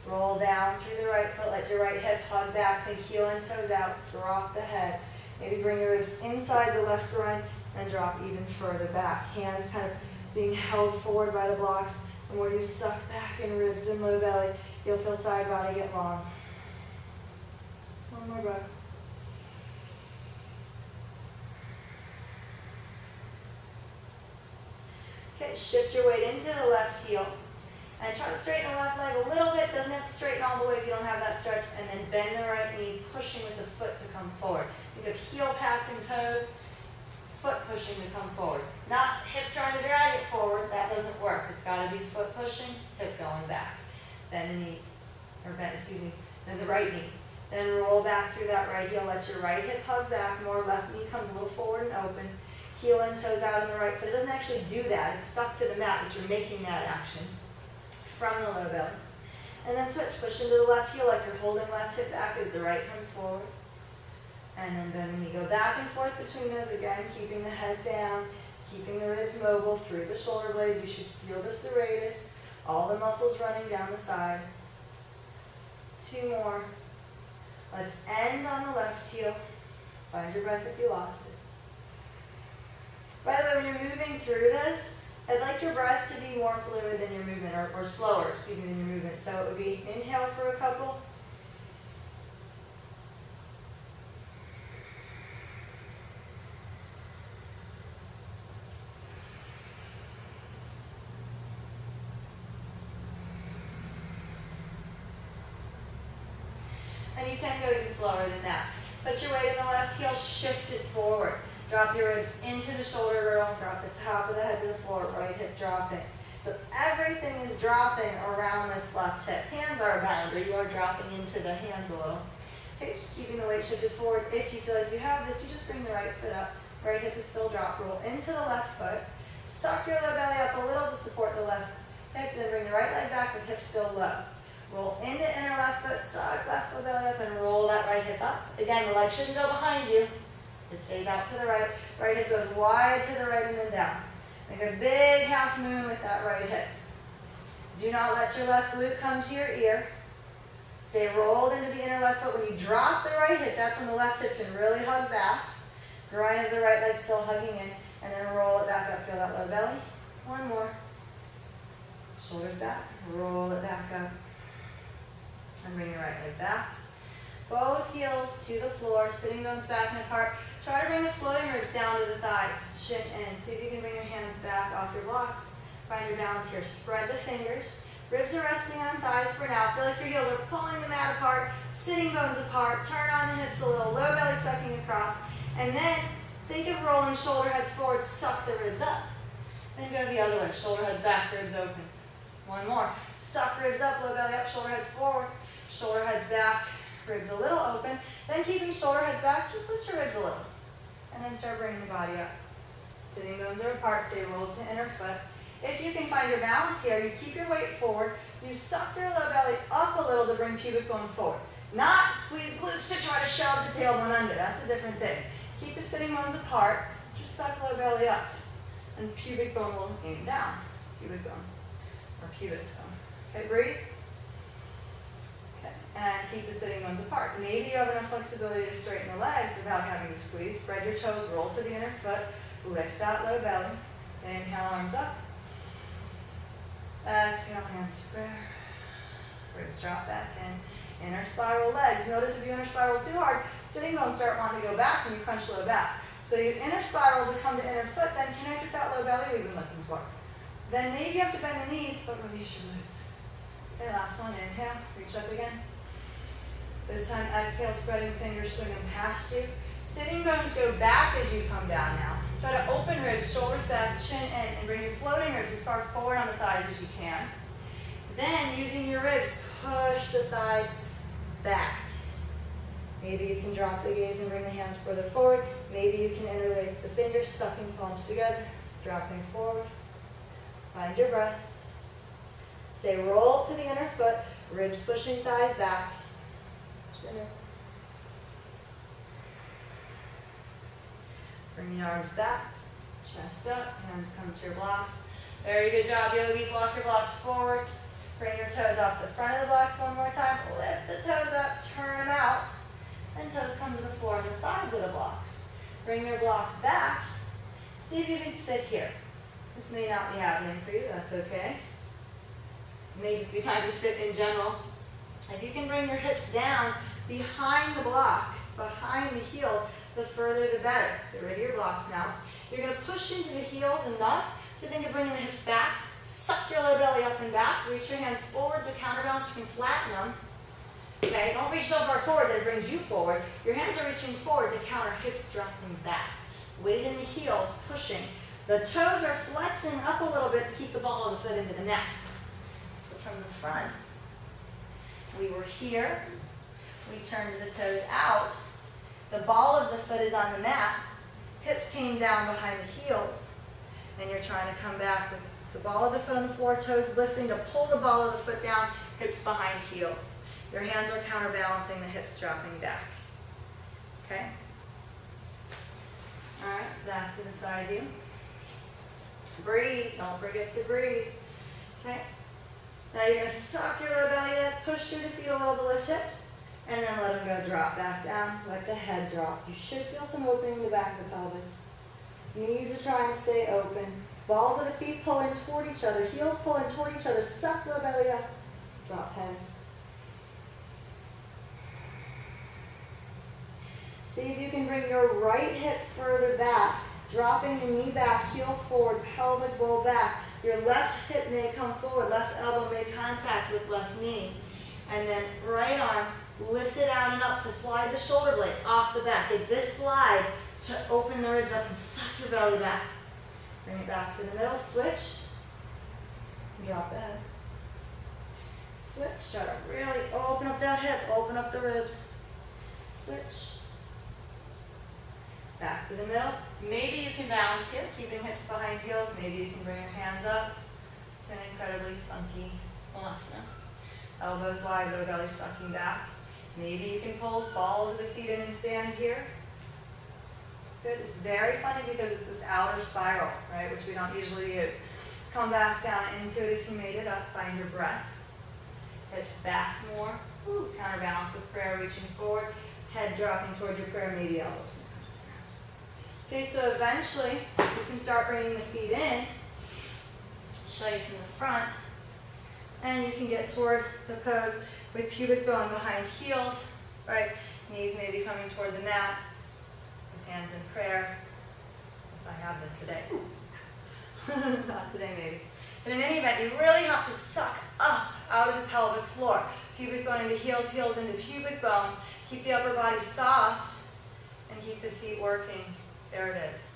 Roll down through the right foot. Let your right hip hug back. Think heel and toes out. Drop the head. Maybe bring your ribs inside the left groin and drop even further back. Hands kind of being held forward by the blocks. And where you suck back in ribs and low belly, you'll feel side body get long. One more breath. Okay, shift your weight into the left heel. And try to straighten the left leg a little bit. Doesn't have to straighten all the way if you don't have that stretch. And then bend the right knee, pushing with the foot to come forward. Think of heel passing toes, foot pushing to come forward. Not hip trying to drag it forward. That doesn't work. It's got to be foot pushing, hip going back. Bend the knees, then the right knee. Then roll back through that right heel. Let your right hip hug back. More left knee comes a little forward and open. Heel and toes out on the right foot. It doesn't actually do that. It's stuck to the mat, but you're making that action from the low belly. And then switch. Push into the left heel like you're holding left hip back as the right comes forward. And then bend the knee. Go back and forth between those again, keeping the head down, keeping the ribs mobile through the shoulder blades. You should feel the serratus, all the muscles running down the side. 2 more. Let's end on the left heel. Find your breath if you lost it. By the way, when you're moving through this, I'd like your breath to be more fluid than your movement, or slower, excuse me, than your movement. So it would be inhale for a couple. And you can go even slower than that. Put your weight in the left heel, shift it forward. Drop your ribs into the shoulder girdle, drop the top of the head to the floor, right hip dropping. So everything is dropping around this left hip. Hands are a boundary. You are dropping into the hands a little. Okay, just keeping the weight shifted forward. If you feel like you have this, you just bring the right foot up. Right hip is still dropped. Roll into the left foot. Suck your low belly up a little to support the left hip. Then bring the right leg back with hip still low. Roll into inner left foot, suck left low belly up, and roll that right hip up. Again, the leg shouldn't go behind you. It stays out to the right. Right hip goes wide to the right and then down. Make a big half moon with that right hip. Do not let your left glute come to your ear. Stay rolled into the inner left foot. When you drop the right hip, that's when the left hip can really hug back. Groin of the right leg still hugging in, and then roll it back up. Feel that low belly. One more. Shoulders back. Roll it back up. And bring your right leg back. Both heels to the floor, sitting bones back and apart. Try to bring the floating ribs down to the thighs, shin in. See if you can bring your hands back off your blocks. Find your balance here. Spread the fingers. Ribs are resting on thighs for now. Feel like your heels are pulling the mat apart, sitting bones apart. Turn on the hips a little, low belly sucking across. And then think of rolling shoulder heads forward, suck the ribs up. Then go the other way. Shoulder heads back, ribs open. One more. Suck ribs up, low belly up, shoulder heads forward. Shoulder heads back, ribs a little open. Then keeping shoulder heads back, just lift your ribs a little. And then start bringing the body up. Sitting bones are apart, stay rolled to inner foot. If you can find your balance here, you keep your weight forward. You suck your low belly up a little to bring pubic bone forward. Not squeeze glutes to try to shove the tailbone under. That's a different thing. Keep the sitting bones apart. Just suck low belly up. And pubic bone will aim down. Pubic bone. Or pubis bone. Okay, breathe. And keep the sitting bones apart. Maybe you have enough flexibility to straighten the legs without having to squeeze. Spread your toes, roll to the inner foot, lift that low belly. Inhale, arms up. Exhale, hands square. Ribs drop back in. Inner spiral legs. Notice if you inner spiral too hard, sitting bones start wanting to go back and you crunch low back. So you inner spiral to come to inner foot, then connect with that low belly we've been looking for. Then maybe you have to bend the knees, but release your glutes. Okay, last one. Inhale, reach up again. This time, exhale, spreading fingers, swinging past you. Sitting bones go back as you come down now. Try to open ribs, shoulders back, chin in, and bring your floating ribs as far forward on the thighs as you can. Then, using your ribs, push the thighs back. Maybe you can drop the gaze and bring the hands further forward. Maybe you can interlace the fingers, sucking palms together, dropping forward. Find your breath. Stay rolled to the inner foot, ribs pushing thighs back. Bring the arms back, chest up, hands come to your blocks. Very good job, yogis. Walk your blocks forward. Bring your toes off the front of the blocks one more time. Lift the toes up, turn them out, and toes come to the floor on the sides of the blocks. Bring your blocks back. See if you can sit here. This may not be happening for you, that's okay. It may just be time to sit in general. If you can bring your hips down behind the block, behind the heels, the further the better. Get rid of your blocks now. You're going to push into the heels enough to think of bringing the hips back. Suck your low belly up and back. Reach your hands forward to counterbalance. You can flatten them. Okay, don't reach so far forward that it brings you forward. Your hands are reaching forward to counter hips dropping back. Weight in the heels, pushing. The toes are flexing up a little bit to keep the ball of the foot into the neck. So from the front, we were here. We turned the toes out. The ball of the foot is on the mat. Hips came down behind the heels. And you're trying to come back with the ball of the foot on the floor, toes lifting to pull the ball of the foot down, hips behind heels. Your hands are counterbalancing the hips dropping back. Okay? All right, back to the side view. Breathe. Don't forget to breathe. Okay? Now you're going to suck your low belly in, push through the feet a little to lift hips, and then let them go drop back down. Let the head drop. You should feel some opening in the back of the pelvis. Knees are trying to stay open. Balls of the feet pull in toward each other. Heels pull in toward each other. Suck low belly up. Drop head. See if you can bring your right hip further back. Dropping the knee back, heel forward, pelvic bowl back. Your left hip may come forward, left elbow make contact with left knee. And then right arm, lift it out and up to slide the shoulder blade off the back. Get this slide to open the ribs up and suck your belly back. Bring it back to the middle, switch. Drop the head. Switch, try to really open up that hip, open up the ribs. Switch. Back to the middle. Maybe you can balance here, keeping hips behind heels. Maybe you can bring your hands up to an incredibly funky Halasana. Elbows wide, low belly sucking back. Maybe you can pull balls of the feet in and stand here. Good. It's very funny because it's this outer spiral, right, which we don't usually use. Come back down into it if you made it up. Find your breath. Hips back more. Ooh, counterbalance with prayer, reaching forward. Head dropping towards your prayer, maybe elbows. Okay, so eventually you can start bringing the feet in. Show you from the front. And you can get toward the pose with pubic bone behind heels, right? Knees maybe coming toward the mat. With hands in prayer. If I have this today. Not today maybe. But in any event, you really have to suck up out of the pelvic floor. Pubic bone into heels, heels into pubic bone. Keep the upper body soft and keep the feet working. There it is.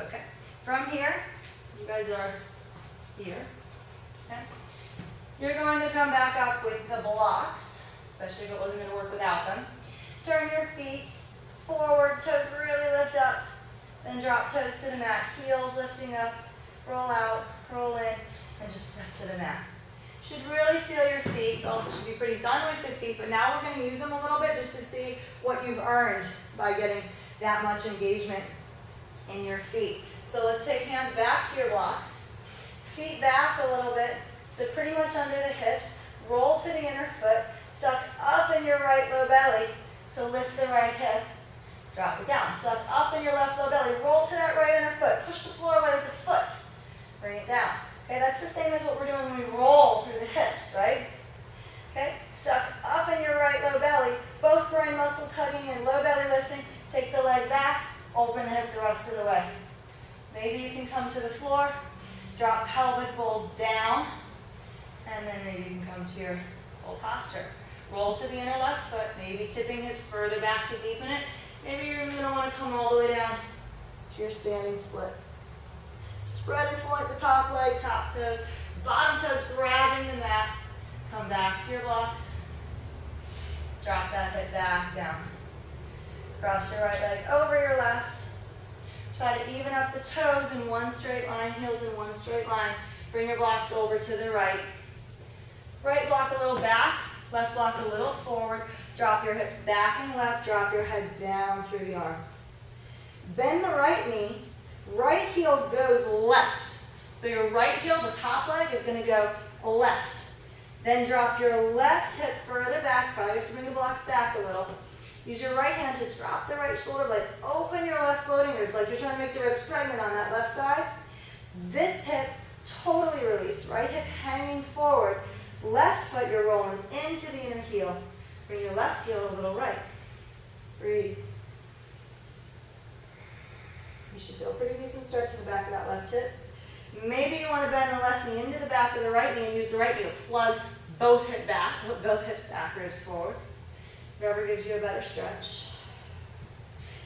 Okay. From here, you guys are here. Okay. You're going to come back up with the blocks, especially if it wasn't going to work without them. Turn your feet forward, toes really lift up, then drop toes to the mat. Heels lifting up, roll out, roll in, and just step to the mat. Should really feel your feet. You also should be pretty done with the feet, but now we're going to use them a little bit just to see what you've earned by getting that much engagement in your feet. So let's take hands back to your blocks. Feet back a little bit. So pretty much under the hips. Roll to the inner foot. Suck up in your right low belly to lift the right hip. Drop it down. Suck up in your left low belly. Roll to that right inner foot. Push the floor away with the foot. Bring it down. Okay, that's the same as what we're doing when we roll through the hips, right? Okay, suck up in your right low belly. Both groin muscles hugging in, low belly lifting. Take the leg back. Open the hip the rest of the way. Maybe you can come to the floor, drop pelvic bowl down, and then maybe you can come to your full posture. Roll to the inner left foot, maybe tipping hips further back to deepen it. Maybe you're going to want to come all the way down to your standing split. Spread and point the top leg, top toes, bottom toes grabbing the mat. Come back to your blocks. Drop that hip back down. Cross your right leg over your left. Try to even up the toes in one straight line, heels in one straight line. Bring your blocks over to the right. Right block a little back, left block a little forward. Drop your hips back and left, drop your head down through the arms. Bend the right knee, right heel goes left. So your right heel, the top leg, is going to go left. Then drop your left hip further back, probably have to bring the blocks back a little. Use your right hand to drop the right shoulder blade. Open your left floating ribs like you're trying to make the ribs pregnant on that left side. This hip totally released. Right hip hanging forward. Left foot you're rolling into the inner heel. Bring your left heel a little right. Breathe. You should feel a pretty decent stretch in the back of that left hip. Maybe you want to bend the left knee into the back of the right knee and use the right knee to plug both hips back, ribs forward. Whatever gives you a better stretch.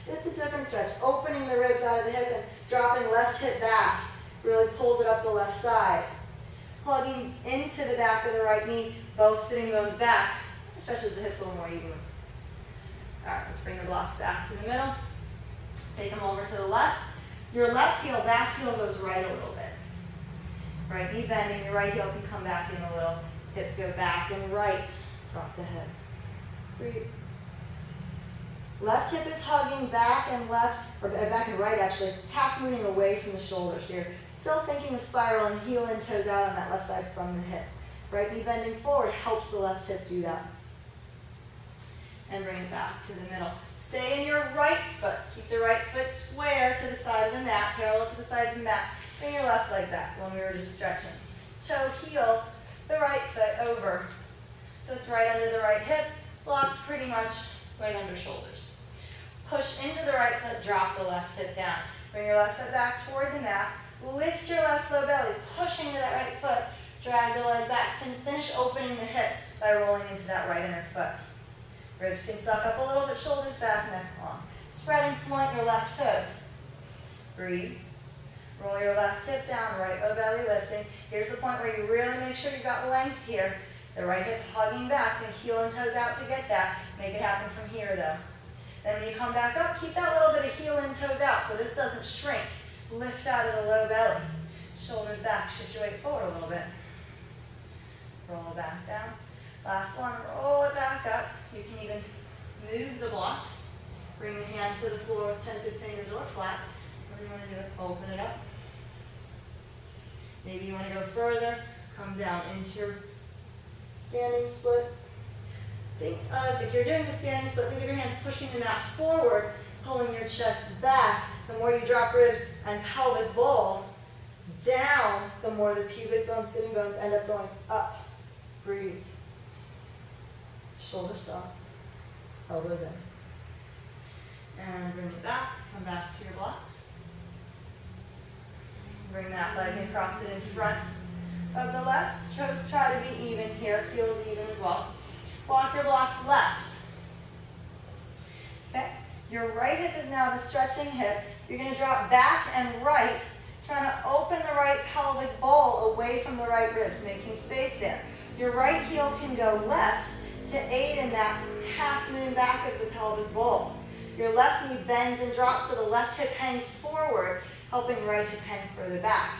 It's a different stretch. Opening the ribs out of the hip and dropping left hip back really pulls it up the left side. Plugging into the back of the right knee, both sitting bones back, stretches the hips a little more evenly. All right, let's bring the blocks back to the middle. Take them over to the left. Your left heel, back heel goes right a little bit. Right knee bending, your right heel can come back in a little. Hips go back and right. Drop the head. Breathe. Left hip is hugging back and left, or back and right actually, half moving away from the shoulder. So you're still thinking of spiraling heel and toes out on that left side from the hip. Right knee bending forward helps the left hip do that. And bring it back to the middle. Stay in your right foot. Keep the right foot square to the side of the mat, parallel to the side of the mat. Bring your left leg back when we were just stretching. Toe, heel, the right foot over. So it's right under the right hip, blocks pretty much right under shoulders. Push into the right foot, drop the left hip down. Bring your left foot back toward the mat. Lift your left low belly, push into that right foot, drag the leg back, and finish opening the hip by rolling into that right inner foot. Ribs can suck up a little bit, shoulders back, neck long. Spread and flaunt your left toes. Breathe. Roll your left hip down, right low belly lifting. Here's the point where you really make sure you've got length here. The right hip hugging back, the heel and toes out to get that. Make it happen from here though. Then when you come back up, keep that little bit of heel and toes out so this doesn't shrink. Lift out of the low belly. Shoulders back, shift your weight forward a little bit. Roll it back down. Last one, roll it back up. You can even move the blocks. Bring the hand to the floor with tentative fingers or flat. Whatever you want to do it, open it up. Maybe you want to go further, come down into your standing split. Think of, if you're doing the standing split, think of your hands pushing the mat forward, pulling your chest back. The more you drop ribs and pelvic bowl down, the more the pubic bones, sitting bones end up going up. Breathe. Shoulders soft, elbows in. And bring it back, come back to your blocks. Bring that leg and cross it in front of the left. Toes try to be even here, heels even as well. Walk your blocks left. Okay, your right hip is now the stretching hip. You're going to drop back and right, trying to open the right pelvic bowl away from the right ribs, making space there. Your right heel can go left to aid in that half moon back of the pelvic bowl. Your left knee bends and drops so the left hip hangs forward, helping right hip hang further back.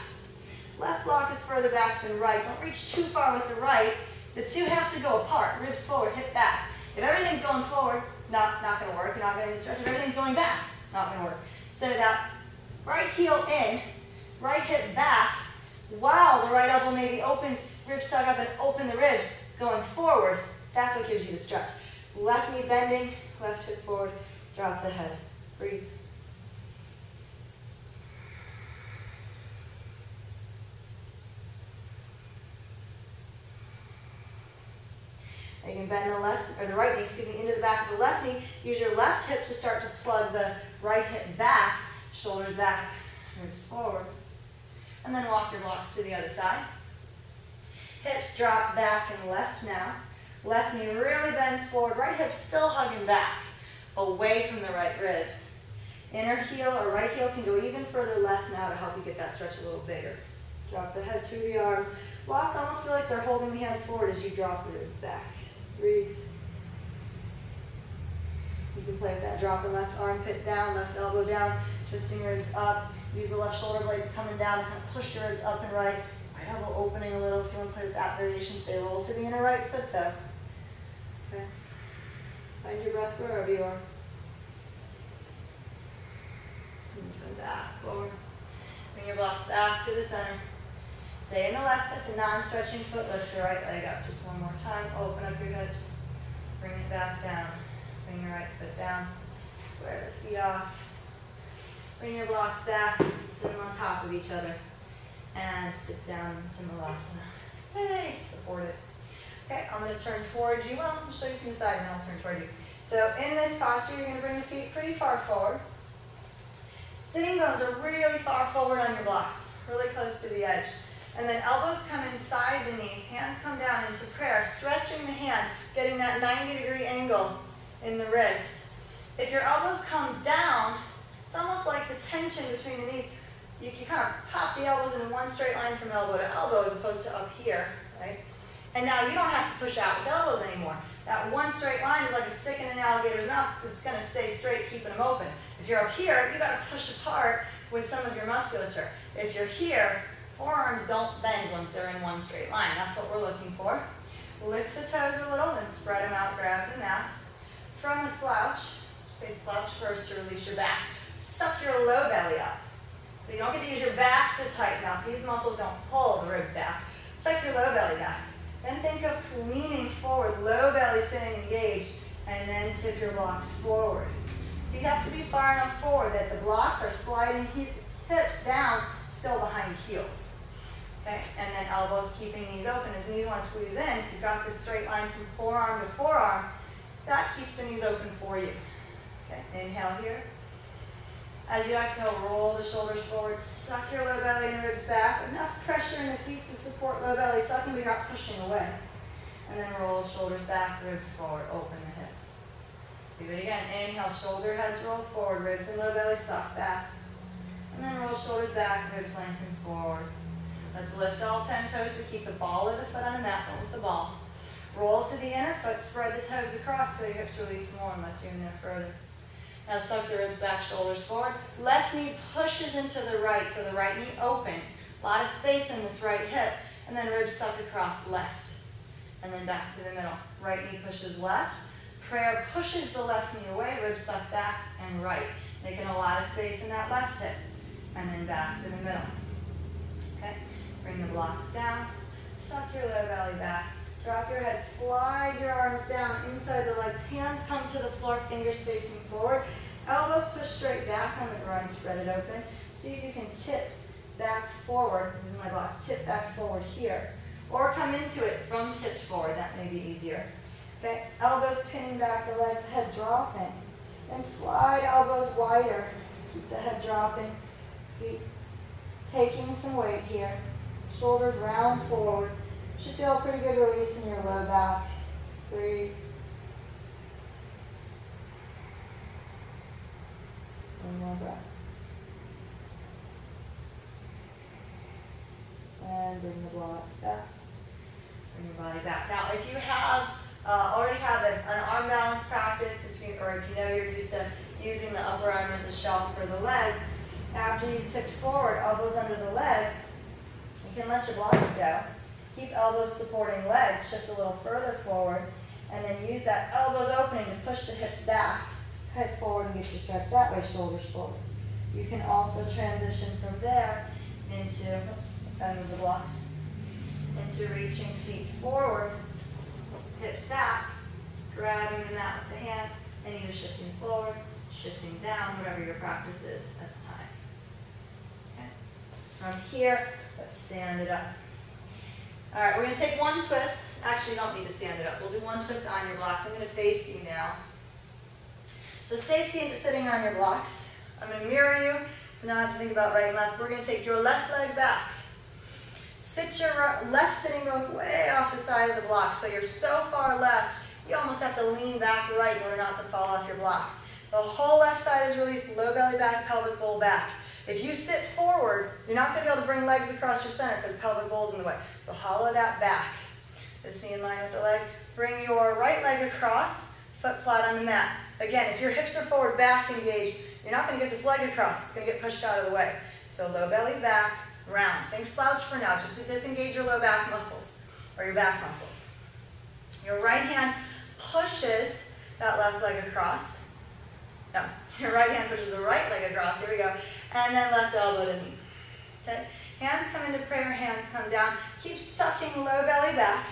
Left block is further back than right. Don't reach too far with the right. The two have to go apart, ribs forward, hip back. If everything's going forward, not going to work. You're not getting the stretch. If everything's going back, not going to work. So that right heel in, right hip back, while the right elbow maybe opens, ribs suck up and open the ribs, going forward. That's what gives you the stretch. Left knee bending, left hip forward, drop the head. Breathe. You can bend the left, or the right knee, excuse me, into the back of the left knee. Use your left hip to start to plug the right hip back, shoulders back, ribs forward. And then walk your blocks to the other side. Hips drop back and left now. Left knee really bends forward, right hip still hugging back, away from the right ribs. Inner heel or right heel can go even further left now to help you get that stretch a little bigger. Drop the head through the arms. Blocks almost feel like they're holding the hands forward as you drop the ribs back. Breathe. You can play with that drop the left armpit down, left elbow down, twisting ribs up. Use the left shoulder blade coming down and kind of push your ribs up and right. Right elbow opening a little if you want to play with that variation. Stay rolled to the inner right foot though. Okay. Find your breath wherever you are. And come back, forward. Bring your blocks back to the center. Stay in the left foot, the non-stretching foot. Lift your right leg up just one more time. Open up your hips. Bring it back down. Bring your right foot down. Square the feet off. Bring your blocks back. Sit them on top of each other. And sit down to Malasana. Hey, support it. Okay, I'm going to turn towards you. Well, I'll show you from the side and then I'll turn toward you. So in this posture, you're going to bring the feet pretty far forward. Sitting bones are really far forward on your blocks, really close to the edge. And then elbows come inside the knees, hands come down into prayer, stretching the hand, getting that 90-degree angle in the wrist. If your elbows come down, it's almost like the tension between the knees. You kind of pop the elbows in one straight line from elbow to elbow as opposed to up here, right? And now you don't have to push out with elbows anymore. That one straight line is like a stick in an alligator's mouth. It's going to stay straight, keeping them open. If you're up here, you got to push apart with some of your musculature. If you're here, forearms don't bend once they're in one straight line. That's what we're looking for. Lift the toes a little, then spread them out, grab the mat. From a slouch, say slouch first to release your back. Suck your low belly up. So you don't get to use your back to tighten up. These muscles don't pull the ribs back. Suck your low belly back. Then think of leaning forward, low belly staying engaged, and then tip your blocks forward. Feet have to be far enough forward that the blocks are sliding hips down, still behind heels. Okay, and then elbows keeping knees open. As knees want to squeeze in, if you've got this straight line from forearm to forearm, that keeps the knees open for you. Okay, inhale here. As you exhale, roll the shoulders forward, suck your low belly and ribs back. Enough pressure in the feet to support low belly sucking, but you're not pushing away. And then roll the shoulders back, ribs forward, open the hips. Do it again. Inhale, shoulder heads roll forward, ribs and low belly suck back. And then roll shoulders back, ribs lengthen forward. Let's lift all 10 toes, but keep the ball of the foot on the mat, don't lift the ball. Roll to the inner foot, spread the toes across so your hips release more and let you in there further. Now suck the ribs back, shoulders forward. Left knee pushes into the right, so the right knee opens. A lot of space in this right hip, and then ribs suck across left. And then back to the middle. Right knee pushes left. Prayer pushes the left knee away, ribs suck back and right. Making a lot of space in that left hip. And then back to the middle. Okay? Bring the blocks down. Suck your low belly back. Drop your head, slide your arms down inside the legs. Hands come to the floor, fingers facing forward. Elbows push straight back on the groin, spread it open. See if you can tip back forward. Using my blocks, tip back forward here. Or come into it from tipped forward, that may be easier. Okay, elbows pinning back the legs, head dropping. Then slide elbows wider. Keep the head dropping. Feet taking some weight here. Shoulders round forward. Should feel a pretty good release in your low back. Breathe. One more breath. And bring the blocks back. Bring your body back. Now, if you have already have an arm balance practice, or if you know you're used to using the upper arm as a shelf for the legs, after you tipped forward, elbows under the legs, you can let your blocks go. Keep elbows supporting legs, shift a little further forward, and then use that elbows opening to push the hips back, head forward and get your stretch that way, shoulders forward. You can also transition from there into, move the blocks, into reaching feet forward, hips back, grabbing the mat with the hands, and either shifting forward, shifting down, whatever your practice is at the time. Okay. From here, let's stand it up. All right, we're going to take one twist. Actually, you don't need to stand it up. We'll do one twist on your blocks. I'm going to face you now. So stay sitting on your blocks. I'm going to mirror you, so now I have to think about right and left. We're going to take your left leg back. Sit your left sitting bone way off the side of the block. So you're so far left, you almost have to lean back right in order not to fall off your blocks. The whole left side is released, low belly back, pelvic bowl back. If you sit forward, you're not going to be able to bring legs across your center because pelvic bowl's in the way. So hollow that back. This knee in line with the leg. Bring your right leg across, foot flat on the mat. Again, if your hips are forward, back engaged, you're not going to get this leg across. It's going to get pushed out of the way. So low belly back, round. Think slouch for now, just to disengage your low back muscles, or your back muscles. Your right hand pushes that left leg across. No, your right hand pushes the right leg across. Here we go. And then left elbow to knee. Okay? Hands come into prayer, hands come down. Keep sucking low belly back.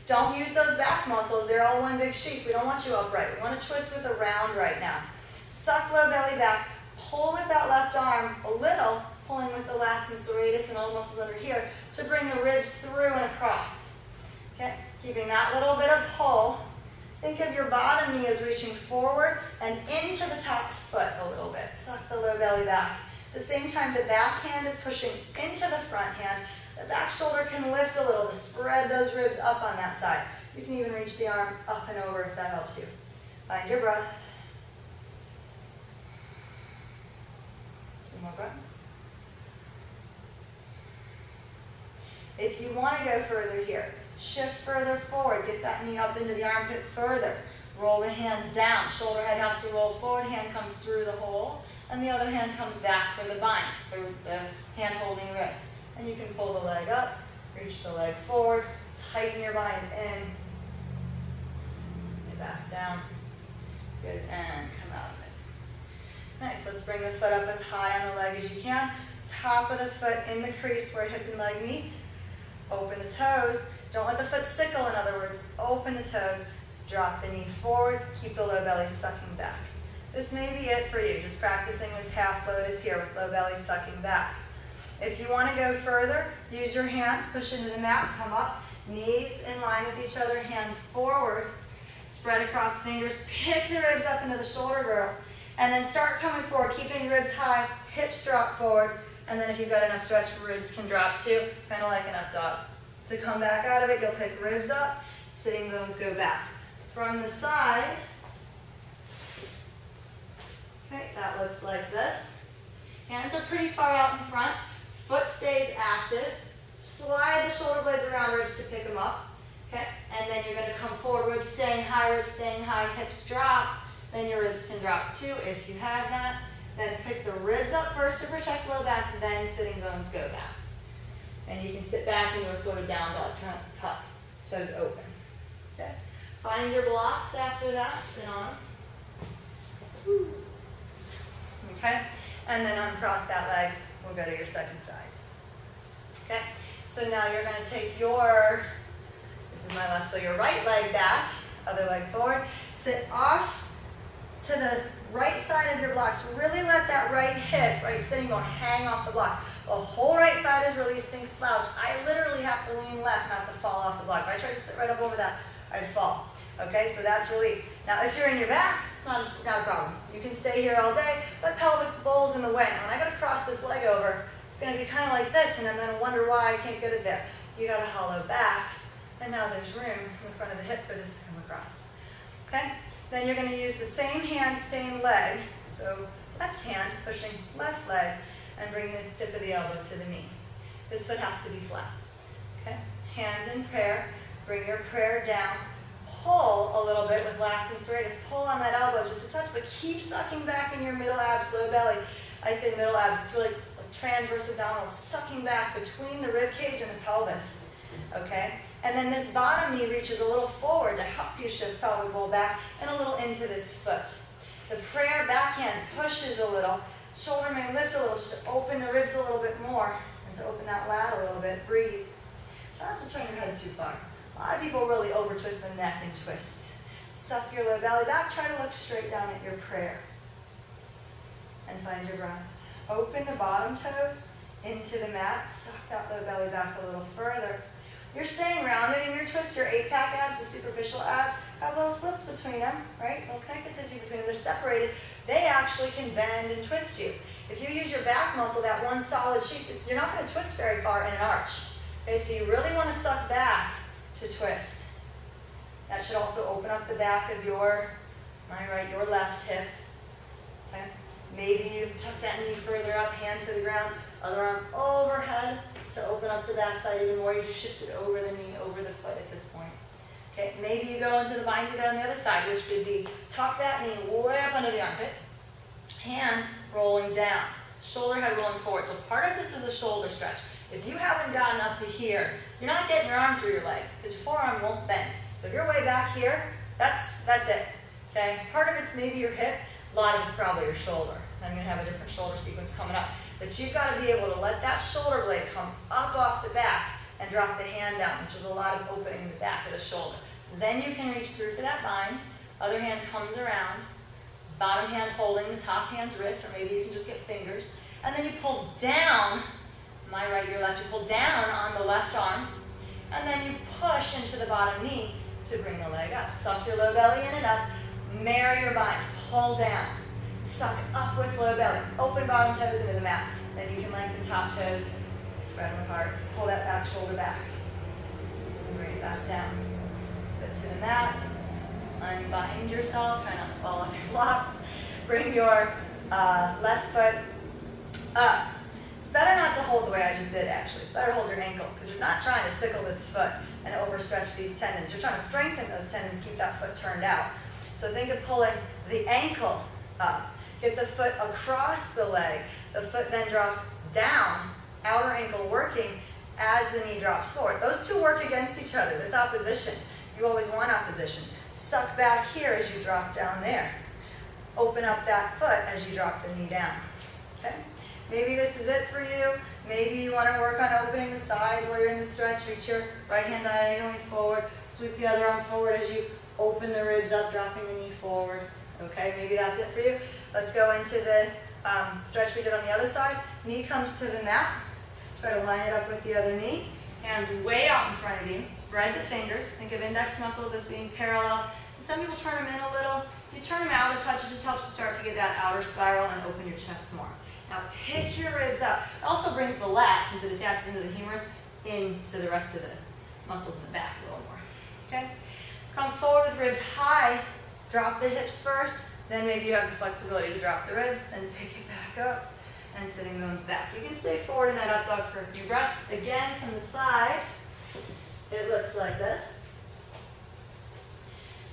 Don't use those back muscles. They're all one big sheath. We don't want you upright. We want to twist with a round right now. Suck low belly back. Pull with that left arm a little, pulling with the lats and serratus and all the muscles under here to bring the ribs through and across. Okay? Keeping that little bit of pull. Think of your bottom knee as reaching forward and into the top foot a little bit. Suck the low belly back. At the same time, the back hand is pushing into the front hand. The back shoulder can lift a little to spread those ribs up on that side. You can even reach the arm up and over if that helps you. Find your breath. 2 more breaths. If you want to go further here, shift further forward. Get that knee up into the armpit further. Roll the hand down. Shoulder head has to roll forward. Hand comes through the hole. And the other hand comes back for the bind, for the hand holding wrist. And you can pull the leg up, reach the leg forward, tighten your bind in. Get back down. Good, and come out of it. Nice, let's bring the foot up as high on the leg as you can. Top of the foot in the crease where hip and leg meet. Open the toes. Don't let the foot sickle, in other words. Open the toes. Drop the knee forward. Keep the low belly sucking back. This may be it for you, just practicing this half lotus here with low belly sucking back. If you want to go further, use your hands, push into the mat, come up, knees in line with each other, hands forward, spread across fingers, pick the ribs up into the shoulder girdle, and then start coming forward, keeping ribs high, hips drop forward, and then if you've got enough stretch, ribs can drop too, kind of like an up dog. To come back out of it, you'll pick ribs up, sitting bones go back. From the side, okay, that looks like this. Hands are pretty far out in front, foot stays active. Slide the shoulder blades around ribs to pick them up, okay? And then you're gonna come forward, ribs staying high, hips drop. Then your ribs can drop too if you have that. Then pick the ribs up first to protect low back, then sitting bones go back. And you can sit back and you'll sort of down dog, try not to tuck, toes open, okay? Find your blocks after that, sit on them. Okay? And then uncross that leg, we'll go to your second side. Okay? So now you're going to take your, this is my left, so your right leg back, other leg forward, sit off to the right side of your blocks. Really let that right hip, right sitting bone hang off the block. The whole right side is released, think slouch. I literally have to lean left not to fall off the block. If I try to sit right up over that, I'd fall. Okay, so that's released. Now if you're in your back, not a problem. You can stay here all day, but pelvic bowl's in the way. Now when I gotta cross this leg over, it's gonna be kind of like this, and I'm gonna wonder why I can't get it there. You got a hollow back, and now there's room in the front of the hip for this to come across. Okay? Then you're gonna use the same hand, same leg. So left hand pushing left leg, and bring the tip of the elbow to the knee. This foot has to be flat. Okay? Hands in prayer. Bring your prayer down. Pull a little bit with lats and serratus. Pull on that elbow just a touch, but keep sucking back in your middle abs, low belly. I say middle abs. It's really like transverse abdominals, sucking back between the rib cage and the pelvis. Okay? And then this bottom knee reaches a little forward to help you shift pelvic bowl back and a little into this foot. The prayer backhand pushes a little. Shoulder may lift a little just to open the ribs a little bit more and to open that lat a little bit. Breathe. Try not to turn your head too far. A lot of people really over twist the neck and twist. Suck your low belly back. Try to look straight down at your prayer. And find your breath. Open the bottom toes into the mat. Suck that low belly back a little further. You're staying rounded in your twist. Your 8-pack abs, the superficial abs, have little slits between them, right? Little connective tissue between them. They're separated. They actually can bend and twist you. If you use your back muscle, that one solid sheet, you're not going to twist very far in an arch. Okay, so you really want to suck back to twist. That should also open up the back of your left hip. Okay? Maybe you tuck that knee further up, hand to the ground, other arm overhead to open up the backside even more. You've shifted over the knee, over the foot at this point. Okay, maybe you go into the bind feet on the other side, which would be tuck that knee way up under the armpit, hand rolling down, shoulder head rolling forward. So part of this is a shoulder stretch. If you haven't gotten up to here, you're not getting your arm through your leg because your forearm won't bend. So if you're way back here, that's it. Okay, part of it's maybe your hip, a lot of it's probably your shoulder. I'm going to have a different shoulder sequence coming up. But you've got to be able to let that shoulder blade come up off the back and drop the hand down, which is a lot of opening the back of the shoulder. Then you can reach through for that bind. Other hand comes around. Bottom hand holding the top hand's wrist, or maybe you can just get fingers. And then you pull down, my right, your left, you pull down on the left arm. And then you push into the bottom knee to bring the leg up. Suck your low belly in and up. Marry your bind. Pull down. Suck up with low belly. Open bottom toes into the mat. Then you can lengthen top toes. Spread them apart. Pull that back shoulder back. And bring it back down. Foot to the mat. Unbind yourself. Try not to fall off your blocks. Bring your left foot up. It's better not to hold the way I just did, actually. It's better to hold your ankle because you're not trying to sickle this foot and overstretch these tendons. You're trying to strengthen those tendons, keep that foot turned out. So think of pulling the ankle up. Get the foot across the leg. The foot then drops down, outer ankle working as the knee drops forward. Those two work against each other. That's opposition. You always want opposition. Suck back here as you drop down there. Open up that foot as you drop the knee down. Okay? Maybe this is it for you. Maybe you want to work on opening the sides while you're in the stretch. Reach your right hand diagonally forward. Sweep the other arm forward as you open the ribs up, dropping the knee forward. Okay, maybe that's it for you. Let's go into the stretch we did on the other side. Knee comes to the mat. Try to line it up with the other knee. Hands way out in front of you. Spread the fingers. Think of index knuckles as being parallel. And some people turn them in a little. If you turn them out a touch, it just helps you start to get that outer spiral and open your chest more. Now pick your ribs up. It also brings the lats, since it attaches into the humerus, into the rest of the muscles in the back a little more. Okay? Come forward with ribs high. Drop the hips first. Then maybe you have the flexibility to drop the ribs. Then pick it back up. And sitting bones back. You can stay forward in that up dog for a few breaths. Again, from the side, it looks like this.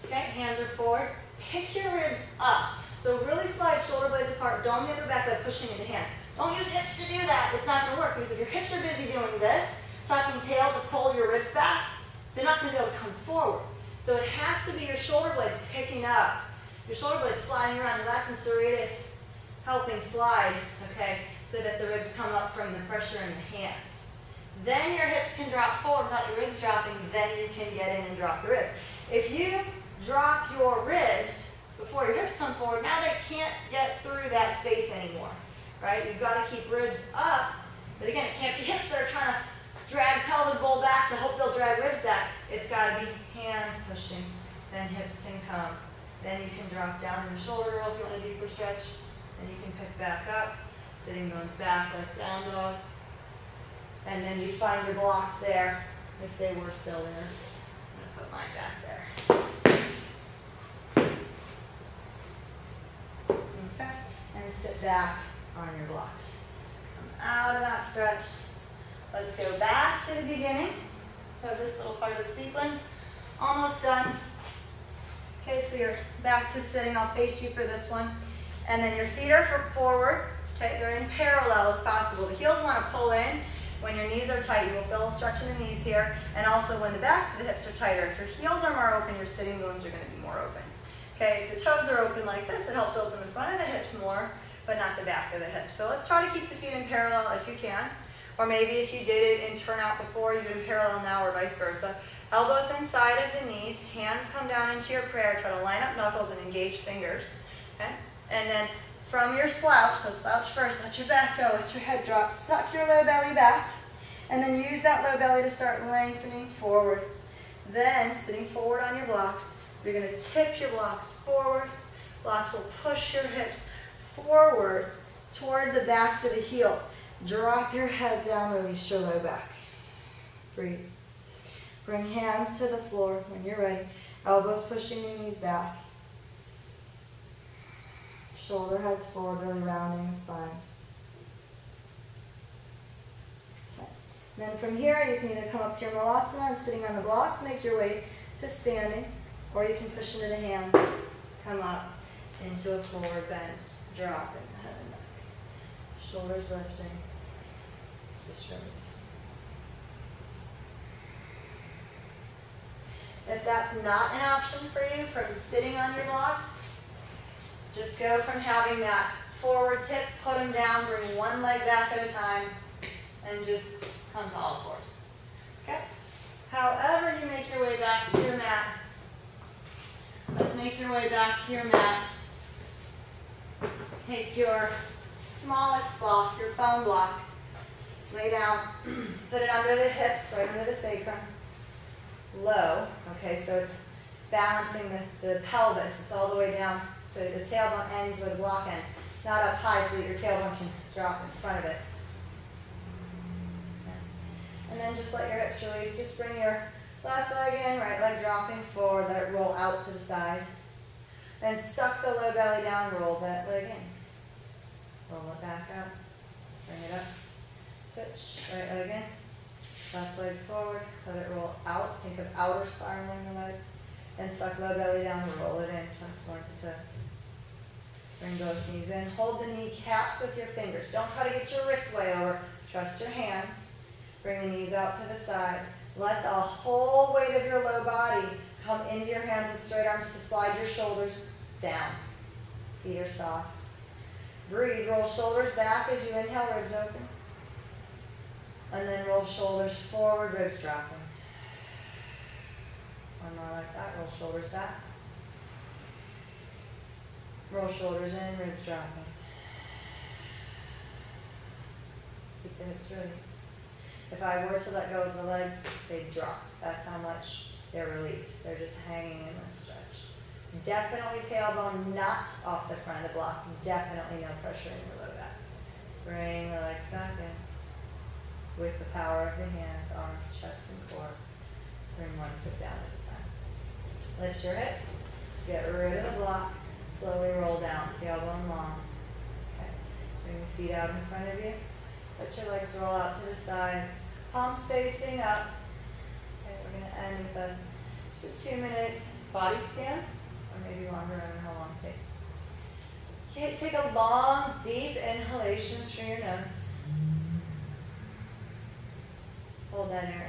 Okay, hands are forward. Pick your ribs up. So really slide shoulder blades apart. Don't get your back by pushing into hands. Don't use hips to do that. It's not going to work, because if your hips are busy doing this, tucking tail to pull your ribs back, they're not going to be able to come forward. So it has to be your shoulder blades picking up. Your shoulder blades sliding around. Lats and serratus helping slide, okay, so that the ribs come up from the pressure in the hands. Then your hips can drop forward without your ribs dropping, then you can get in and drop the ribs. If you drop your ribs before your hips come forward, now they can't get through that space anymore, right? You've got to keep ribs up, but again, it can't be hips that are trying to drag pelvic bowl back to hope they'll drag ribs back. It's got to be hands pushing, then hips can come. Then you can drop down in the shoulder roll if you want a deeper stretch. Then you can pick back up, sitting bones back like down dog. And then you find your blocks there, if they were still there. I'm going to put mine back there. Okay, and sit back on your blocks. Come out of that stretch. Let's go back to the beginning of this little part of the sequence. Almost done. Okay, so you're back to sitting. I'll face you for this one. And then your feet are forward, okay? They're in parallel if possible. The heels want to pull in when your knees are tight. You will feel a stretch in the knees here. And also when the backs of the hips are tighter. If your heels are more open, your sitting bones are going to be more open. Okay, if the toes are open like this, it helps open the front of the hips more, but not the back of the hips. So let's try to keep the feet in parallel if you can. Or maybe if you did it in turnout before, you do it in parallel now, or vice versa. Elbows inside of the knees, hands come down into your prayer. Try to line up knuckles and engage fingers. Okay? And then from your slouch, so slouch first, let your back go, let your head drop, suck your low belly back, and then use that low belly to start lengthening forward. Then, sitting forward on your blocks, you're going to tip your blocks forward. Blocks will push your hips forward toward the backs of the heels. Drop your head down, release your low back. Breathe. Bring hands to the floor when you're ready. Elbows pushing your knees back. Shoulder heads forward, really rounding the spine. Okay. Then from here, you can either come up to your malasana and sitting on the blocks, make your way to standing, or you can push into the hands, come up into a forward bend, dropping the head and neck. Shoulders lifting, just release. If that's not an option for you, from sitting on your blocks, just go from having that forward tip, put them down, bring one leg back at a time, and just come to all fours. Okay? However you make your way back to your mat, let's make your way back to your mat. Take your smallest block, your foam block, lay down, put it under the hips, right under the sacrum, low. Okay, so it's balancing the pelvis. It's all the way down. So the tailbone ends where the block ends, not up high so that your tailbone can drop in front of it. And then just let your hips release. Just bring your left leg in, right leg dropping forward, let it roll out to the side. Then suck the low belly down, roll that leg in. Roll it back up, bring it up, switch, right leg in, left leg forward, let it roll out. Think of outer spiraling the leg. Then suck low belly down, roll it in, try to point the toes. Bring both knees in. Hold the kneecaps with your fingers. Don't try to get your wrists way over. Trust your hands. Bring the knees out to the side. Let the whole weight of your low body come into your hands and straight arms to slide your shoulders down. Feet are soft. Breathe. Roll shoulders back as you inhale, ribs open. And then roll shoulders forward, ribs dropping. One more like that. Roll shoulders back. Roll shoulders in, ribs dropping. Keep the hips released. If I were to let go of the legs, they'd drop. That's how much they're released. They're just hanging in the stretch. Definitely tailbone not off the front of the block. Definitely no pressure in your low back. Bring the legs back in with the power of the hands, arms, chest, and core. Bring one foot down at a time. Lift your hips. Get rid of the block. Slowly roll down, tailbone long. Okay. Bring the feet out in front of you. Let your legs roll out to the side. Palms facing up. Okay, we're going to end with just a 2-minute body scan. Or maybe longer, I don't know how long it takes. Okay, take a long, deep inhalation through your nose. Hold that air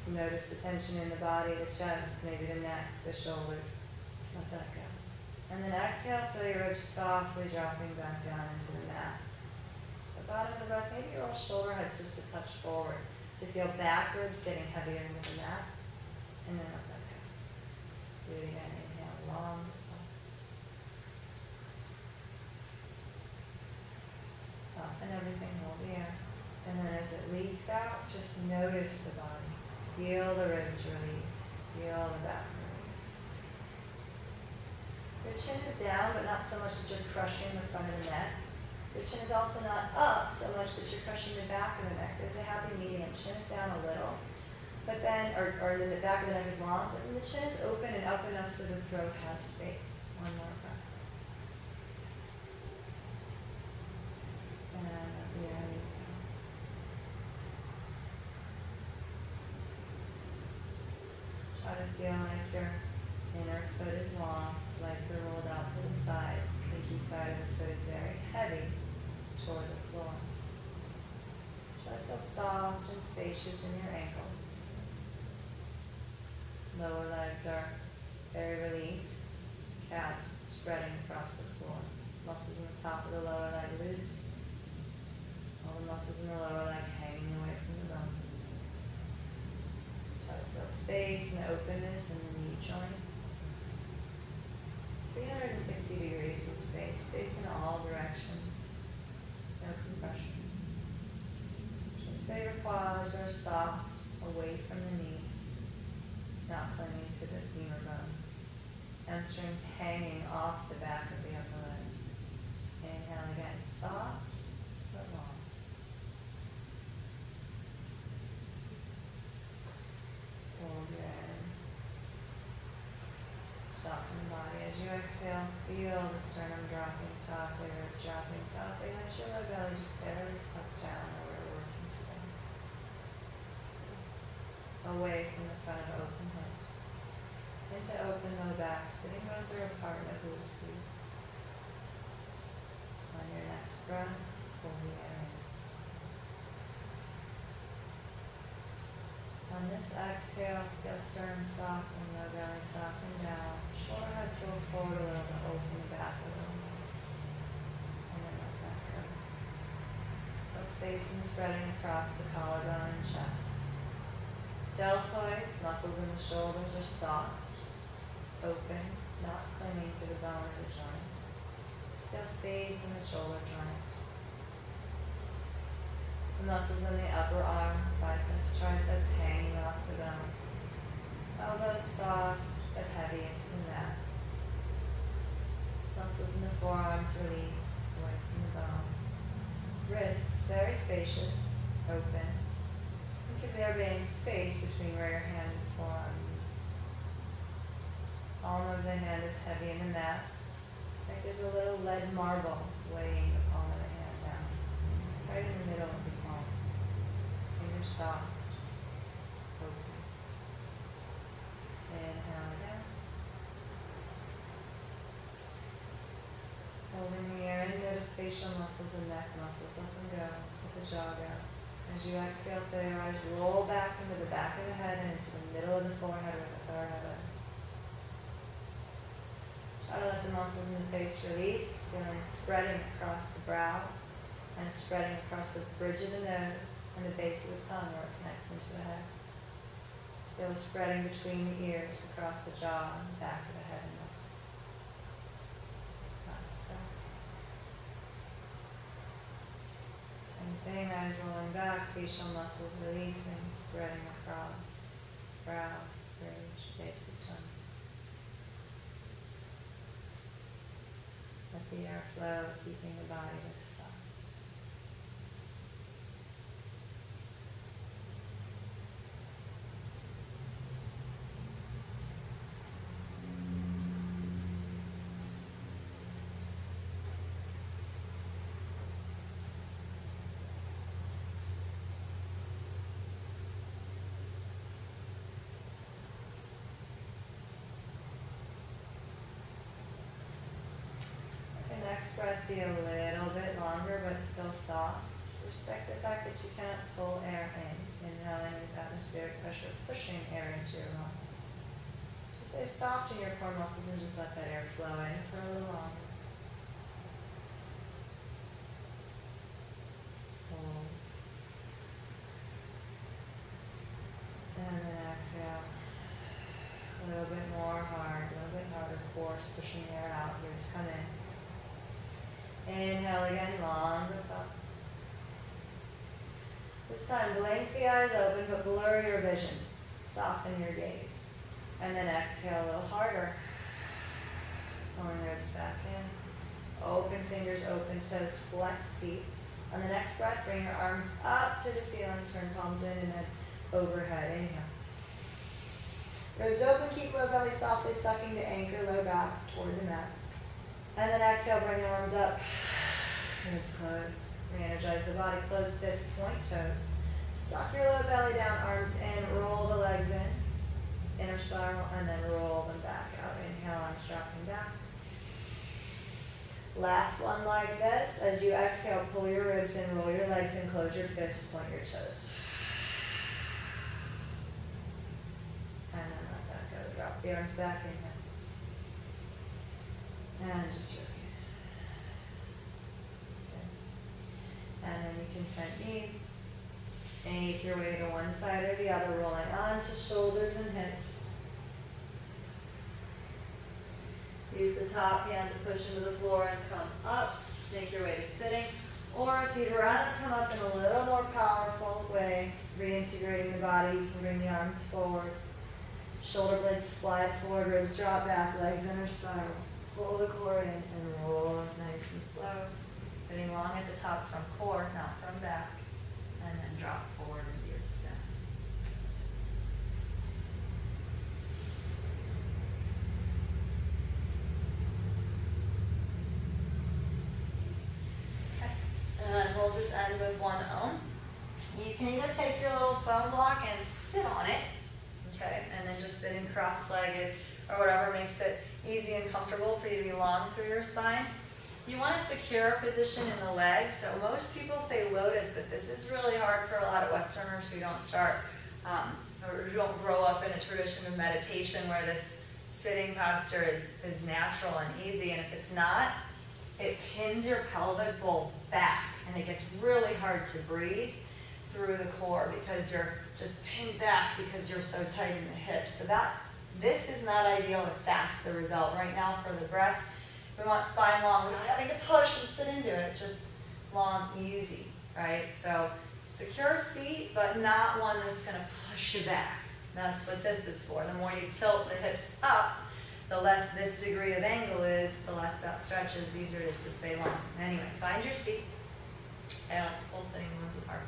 in. Notice the tension in the body, the chest, maybe the neck, the shoulders. Let that go. And then exhale, feel your ribs softly dropping back down into the mat. The bottom of the breath, maybe roll shoulder heads just a touch forward to feel back ribs getting heavier into the mat. And then let that go. Do it again. Inhale, long, soft. Soften everything, hold the air. And then as it leaks out, just notice the body. Feel the ribs release. Feel the back release. Your chin is down, but not so much that you're crushing the front of the neck. Your chin is also not up so much that you're crushing the back of the neck. There's a happy medium. Chin is down a little. But then, or the back of the neck is long, but then the chin is open and up enough so the throat has space. One more breath. And there you go. Try to feel like your inner foot is long, legs are rolled out to the sides, pinky side of the foot is very heavy toward the floor. Try to feel soft and spacious in your ankles. Lower legs are very released, calves spreading across the floor. Muscles in the top of the lower leg loose. All the muscles in the lower leg hanging away from the bone. Try to feel space and openness in the knee joint. 360 degrees in space, space in all directions. No compression. Feel your quads are soft, away from the knee. Not clinging to the femur bone. Hamstrings hanging off the back of the upper leg. Inhale again, soft but long. Hold your air in. Soften the body as you exhale. Feel the sternum dropping softly, ribs dropping softly. Let your low belly just barely suck down where we're working today. Away from the front of open hips. Into open low back. Sitting bones are apart, no glute squeeze. On your next breath, pull the air in. On this exhale, feel sternum soften, low belly soften down. Shoulder heads roll forward a little to open the back a little more. And then let that go. Feel space and spreading across the collarbone and chest. Deltoids, muscles in the shoulders are soft, open, not clinging to the bone or the joint. Feel space in the shoulder joint. The muscles in the upper arms, biceps, triceps hanging off the bone. Elbows soft but heavy into the mat. Muscles in the forearms release away from the bone. Wrists very spacious, open. Think of there being space between where your hand and forearm meet. Palm of the hand is heavy in the mat. Like there's a little lead marble weighing the palm of the hand down, right in the middle of the palm. Fingers soft, open. Inhale again. Holding the air in, notice facial muscles and neck muscles. Up and go. Let the jaw go. As you exhale, feel your eyes roll back into the back of the head and into the middle of the forehead with the third eyelid. Try to let the muscles in the face release, feeling spreading across the brow and spreading across the bridge of the nose and the base of the tongue where it connects into the head. Feel the spreading between the ears, across the jaw and the back of the head and neck. Last breath. Same thing, eyes rolling back, facial muscles releasing, spreading across brow, bridge, base of tongue. Let the air flow, keeping the body soft. Next breath be a little bit longer but still soft. Respect the fact that you cannot pull air in. Inhaling with atmospheric pressure, pushing air into your lungs. Just stay soft in your core muscles and just let that air flow in for a little longer. Hold. And then exhale. A little bit more hard, a little bit harder force, pushing air out. Here, just come in. Inhale again, long this up. This time, blink the eyes open, but blur your vision. Soften your gaze. And then exhale a little harder. Pulling ribs back in. Open fingers, open toes, flex feet. On the next breath, bring your arms up to the ceiling, turn palms in and then overhead. Inhale. Ribs open, keep low belly softly sucking to anchor low back toward the mat. And then exhale, bring your arms up. Ribs close. Re-energize the body. Close fist, point toes. Suck your low belly down, arms in. Roll the legs in. Inner spiral, and then roll them back out. Inhale, arms dropping down. Last one like this. As you exhale, pull your ribs in, roll your legs in, close your fists, point your toes. And then let that go. Drop the arms back, inhale. And just release. Okay. And then you can bend knees. Make your way to one side or the other, rolling onto shoulders and hips. Use the top hand to push into the floor and come up. Make your way to sitting. Or if you'd rather come up in a little more powerful way, reintegrating the body, you can bring the arms forward. Shoulder blades slide forward, ribs drop back, legs inner spiral. Pull the core in and roll it nice and slow. Sitting long at the top from core, not from back. And then drop forward into your stem. Okay. And then we'll just end with one ohm. You can either take your little foam block and sit on it, okay, and then just sitting cross-legged or whatever makes it easy and comfortable for you to be long through your spine. You want a secure position in the legs. So most people say lotus, but this is really hard for a lot of Westerners who don't start or who don't grow up in a tradition of meditation where this sitting posture is natural and easy. And if it's not, it pins your pelvic bowl back and it gets really hard to breathe through the core because you're just pinned back because you're so tight in the hips. So this is not ideal if that's the result right now for the breath. We want spine long without having to push and sit into it, just long, easy, right? So secure seat, but not one that's going to push you back. That's what this is for. The more you tilt the hips up, the less this degree of angle is, the less that stretches, the easier it is to stay long. Anyway, find your seat. I like to pull sitting ones apart.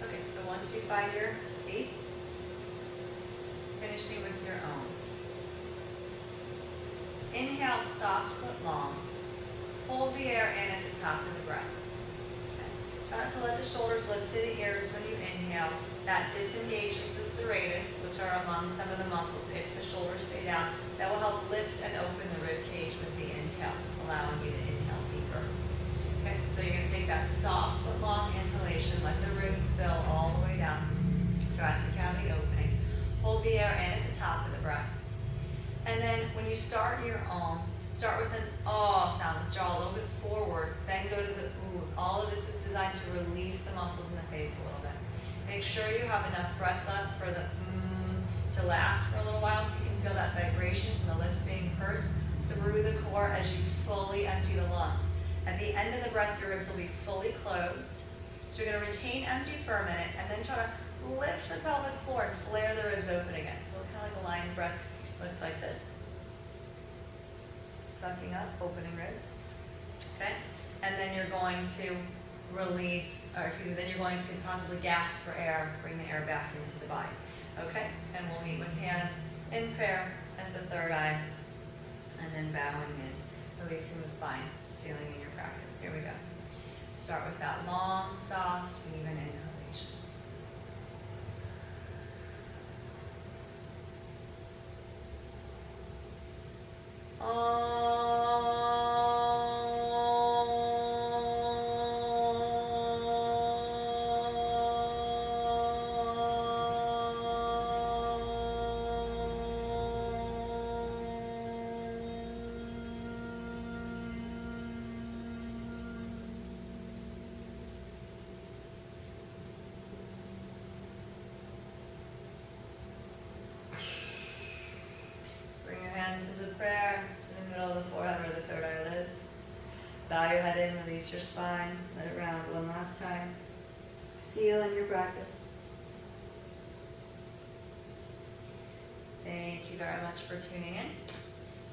Okay, so once you find your seat, finishing with your own. Inhale, soft but long. Hold the air in at the top of the breath. Okay. Try not to let the shoulders lift to the ears when you inhale. That disengages the serratus, which are among some of the muscles if the shoulders stay down. That will help lift and open the rib cage with the inhale, allowing you to inhale deeper. Okay, so you're going to take that soft but long inhalation. Let the ribs fill all the way down. Thoracic cavity opening. Hold the air in at the top of the breath. And then when you start your om, start with an ah sound, jaw a little bit forward, then go to the ooh. All of this is designed to release the muscles in the face a little bit. Make sure you have enough breath left for the to last for a little while so you can feel that vibration from the lips being pursed through the core as you fully empty the lungs. At the end of the breath, your ribs will be fully closed. So you're gonna retain empty for a minute and then try to lift the pelvic floor and flare the ribs open again. So kind of like a lying breath looks like this. Sucking up, opening ribs. Okay? And then you're going to release, or excuse me, then you're going to possibly gasp for air, bring the air back into the body. Okay? And we'll meet with hands in prayer at the third eye, and then bowing in, releasing the spine, sealing in your practice. Here we go. Start with that long, soft, even inhalation. Bring your hands into prayer to the middle of the forehead where the third eye lives. Bow your head in, release your spine, let it round one last time. Seal in your practice. Thank you very much for tuning in.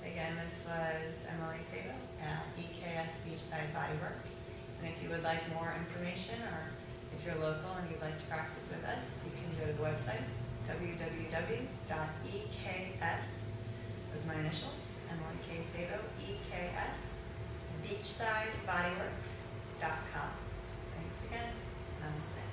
Again, this was Emily Sabo at EKS Beachside Bodywork. And if you would like more information, or if you're local and you'd like to practice with us, you can go to the website, www.eks, those are my initials, Emily K. Sabo, EKS, beachsidebodywork.com. Thanks again. Namaste.